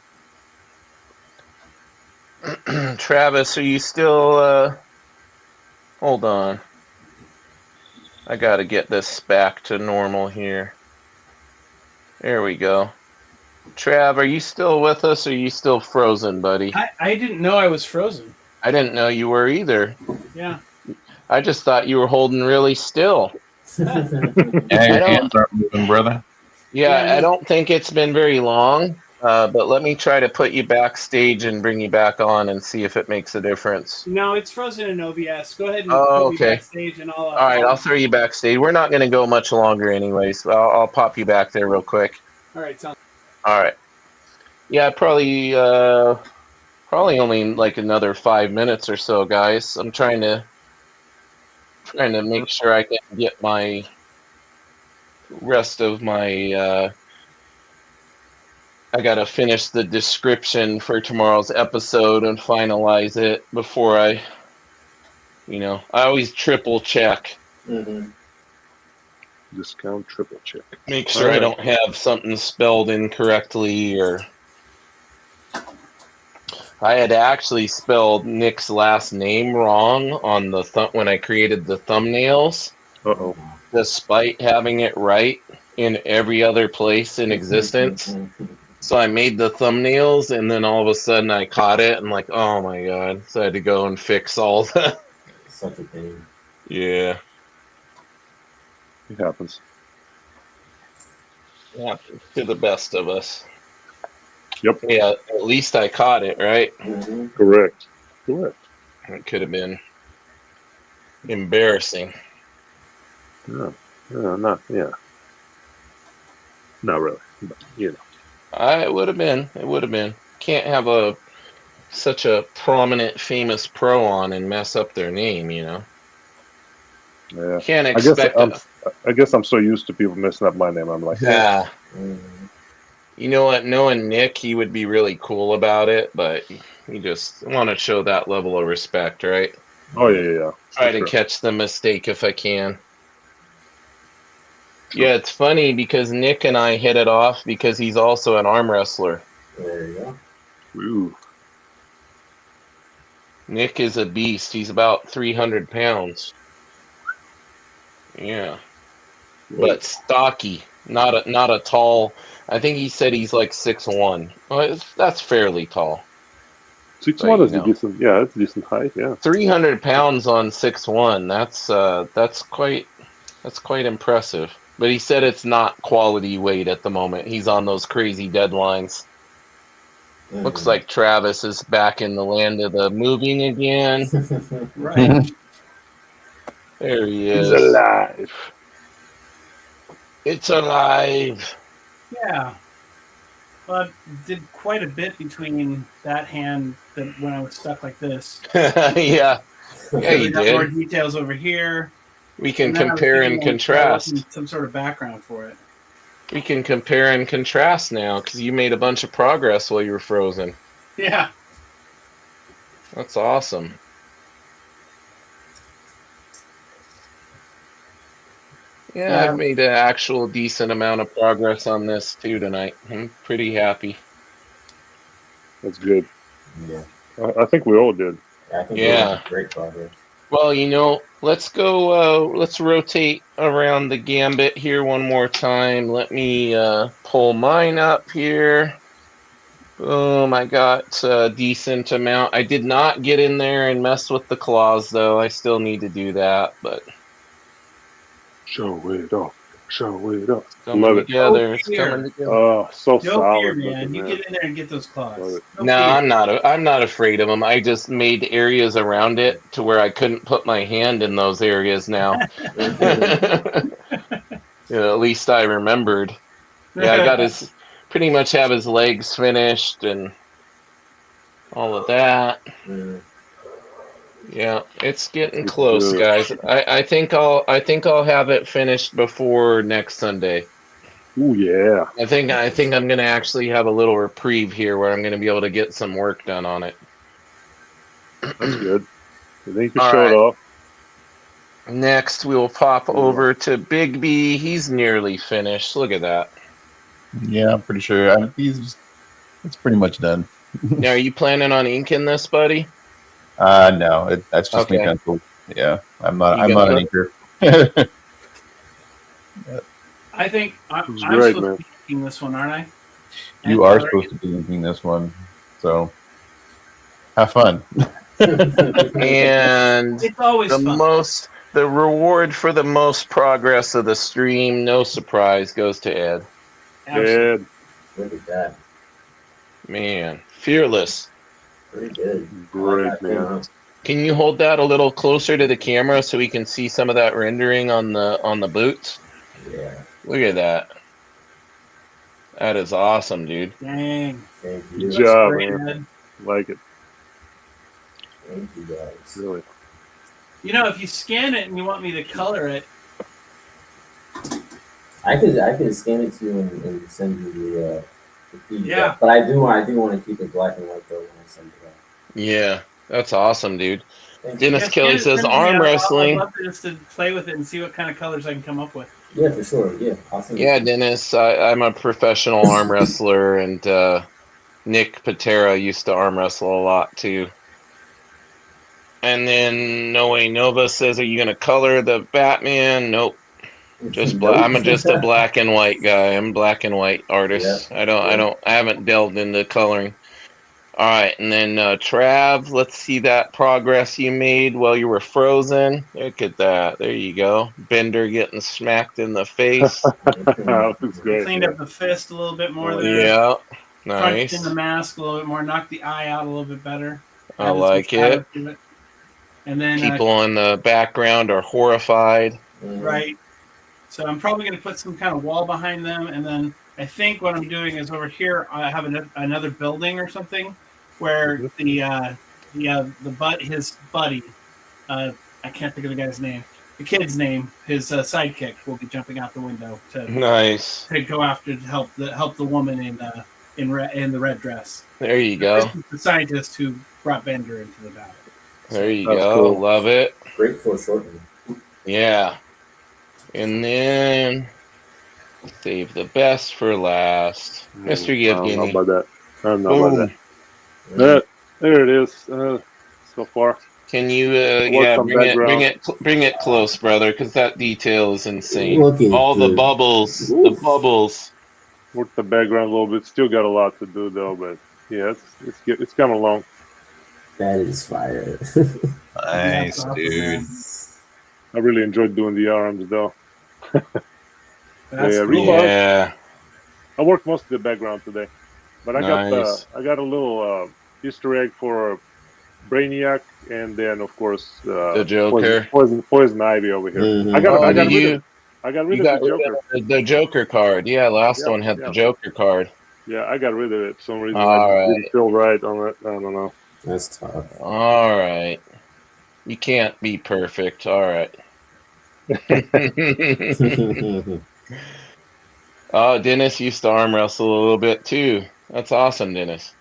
Travis, are you still hold on. I gotta get this back to normal here. There we go. Trav, are you still with us or are you still frozen, buddy? I didn't know I was frozen. I didn't know you were either. Yeah. I just thought you were holding really still. Yeah, your hands aren't moving, brother. Yeah, I don't think it's been very long, but let me try to put you backstage and bring you back on and see if it makes a difference. No, it's frozen in OBS. Go ahead and Oh, put me okay. backstage and I'll. All right, I'll throw you backstage. We're not going to go much longer anyways. I'll pop you back there real quick. All right, sounds. All right. Yeah, probably only like another 5 minutes or so, guys. I'm trying to make sure I can get my rest of my I gotta finish the description for tomorrow's episode and finalize it before I always triple check. Mm-hmm. Discount triple check. Make sure I don't have something spelled incorrectly or I had actually spelled Nick's last name wrong on the when I created the thumbnails, Uh-oh. despite having it right in every other place in existence. So I made the thumbnails, and then all of a sudden I caught it, and like, oh my god! So I had to go and fix all that. Such a pain. Yeah, It happens. yeah, to the best of us. Yep. Yeah, at least I caught it, right? Mhm. Correct. Correct. It could have been embarrassing. Yeah. Not really. But, you know. It would have been. It would have been. Can't have such a prominent, famous pro on and mess up their name, you know. Yeah. Can't expect I guess I'm so used to people messing up my name. I'm like, Yeah. Mhm. You know what? Knowing Nick, he would be really cool about it, but you just want to show that level of respect, right? oh yeah. Try For to sure. catch the mistake if I can. Yeah, it's funny because Nick and I hit it off because he's also an arm wrestler. There you go. Ooh. Nick is a beast. He's about 300 pounds. Yeah. But stocky, not a tall. I think he said he's like 6'1". Well, that's fairly tall. 6'1" is you a know. decent. Yeah, it's a decent height. Yeah. 300 pounds on 6'1". That's quite impressive. But he said it's not quality weight at the moment. He's on those crazy deadlines. Looks Mhm. like Travis is back in the land of the moving again. Right. There he He's is. alive. It's alive. Yeah. Well, I did quite a bit between that hand that when I was stuck like this. Yeah. Yeah, I you got more did. details over here. We can And then I was compare thinking and I would start contrast. working some sort of background for it. We can compare and contrast now because you made a bunch of progress while you were frozen. Yeah. That's awesome. Yeah, I've made an actual decent amount of progress on this too tonight. I'm pretty happy. That's good. Yeah. I think we all did. I think Yeah. we're great progress. Well, you know, let's go, let's rotate around the gambit here one more time. Let me pull mine up here. Boom, I got a decent amount. I did not get in there and mess with the claws, though. I still need to do that, but Show it off. Show it off. coming Love it. together. No It's fear. coming together. Oh, so No solid fear, looking, man. You man. get in there and get those Love claws. it. No No, fear. I'm not afraid of them. I just made areas around it to where I couldn't put my hand in those areas now. You know, at least I remembered. Yeah, I got pretty much have his legs finished and all of that. Mhm. Yeah, it's getting It's close, good. guys. I think I'll have it finished before next Sunday. Ooh, yeah. I think I'm gonna actually have a little reprieve here where I'm gonna be able to get some work done on it. That's good. I think you All showed right. off. Next, we will pop over to Big B. He's nearly finished. Look at that. Yeah, I'm pretty sure. It's pretty much done. Now, are you planning on inking this, buddy? No, that's just me Okay. pencil. Yeah, I'm not. You I'm gonna not an go- inker. I think I'm It's supposed great, to man. be making this one, aren't I? You are supposed to be inking this one, so have fun. And It's always fun. the reward for the most progress of the stream, no surprise, goes to Ed. Absolutely. Ed, Look at that. Man, fearless. Pretty good. great, I like that man. thing, Can you hold that a little closer to the camera so we can see some of that rendering on the boots? huh? Yeah. Look at that. That is awesome, dude. Dang. Thank Good you. Looks job, great, man. Ed. Like it. Thank you guys. Really. You know, if you scan it and you want me to color it, I could scan it to you and send you the PDF. Yeah. But I do want to keep it black and white though when I send it out. Yeah, that's awesome, dude. Thank you. Dennis yeah, Kelly scan it, says send it to me. arm I'd wrestling. love to just to play with it and see what kind of colors I can come up with. Yeah, for sure. Yeah, I'll send it Yeah, to you. Dennis, I'm a professional arm wrestler, and Nick Patera used to arm wrestle a lot too. And then Noe Nova says, "Are you gonna color the Batman?" Nope. Just black. I'm just a black and white guy. I'm a black and white artist. Yeah. I haven't delved into coloring. All right, and then Trav, let's see that progress you made while you were frozen. Look at that. There you go. Bender getting smacked in the face. That looks We great. cleaned man. up the fist a little bit more Oh, there. Yeah. Nice. in the mask a little bit more, knock the eye out a little bit better. I like it. And then people in the background are horrified. Right. So I'm probably going to put some kind of wall behind them, and then I think what I'm doing is over here I have another building or something where his buddy, I can't think of the guy's name, the kid's name, his sidekick will be jumping out the window to go after to help the woman in the red dress. There you go. The scientist who brought Bender into the battle. There you go. Cool. Love it. Great foreshortening. Yeah. And then save the best for last. Mr. Yevgeny. I don't know about that. I don't know about that. There it is. So far. Can you bring it close, brother, because that detail is insane. All the bubbles. Oof. The bubbles. Work the background a little bit. Still got a lot to do though, but yeah, it's coming along. That is fire. Nice, dude. I really enjoyed doing the arms though. Yeah. I worked most of the background today, but I got a little Easter egg for Brainiac, and then of course the Joker, Poison Ivy over here. Mm-hmm. I got rid of the Joker. The Joker card. Yeah, last one had the Joker card. Yeah, I got rid of it. For some reason I didn't feel right on it. I don't know. That's tough. All right. You can't be perfect. All right. Oh, Dennis used to arm wrestle a little bit too. That's awesome, Dennis.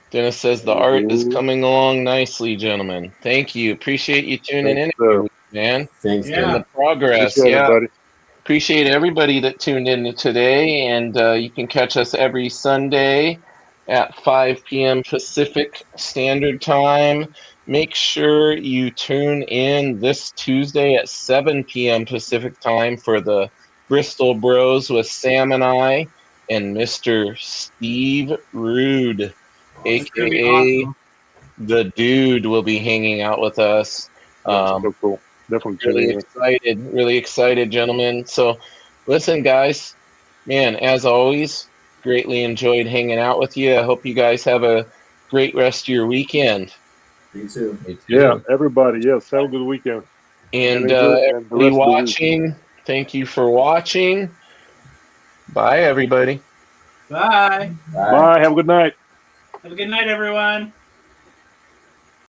Dennis says the art is coming along nicely, gentlemen. Thank you. Appreciate you tuning in, man. Thanks, the progress. Appreciate everybody that tuned in today, and you can catch us every Sunday at 5 p.m. Pacific Standard Time. Make sure you tune in this Tuesday at 7 p.m. Pacific Time for the Bristol Bros with Sam and I and Mr. Steve Rude, a.k.a. The Dude, will be hanging out with us. So cool. Definitely really excited, gentlemen. So, listen, guys, man, as always, greatly enjoyed hanging out with you. I hope you guys have a great rest of your weekend. You too. Yeah, everybody. Yes, have a good weekend. And everybody watching, thank you for watching. Bye, everybody. Bye. Bye. Have a good night. Have a good night, everyone.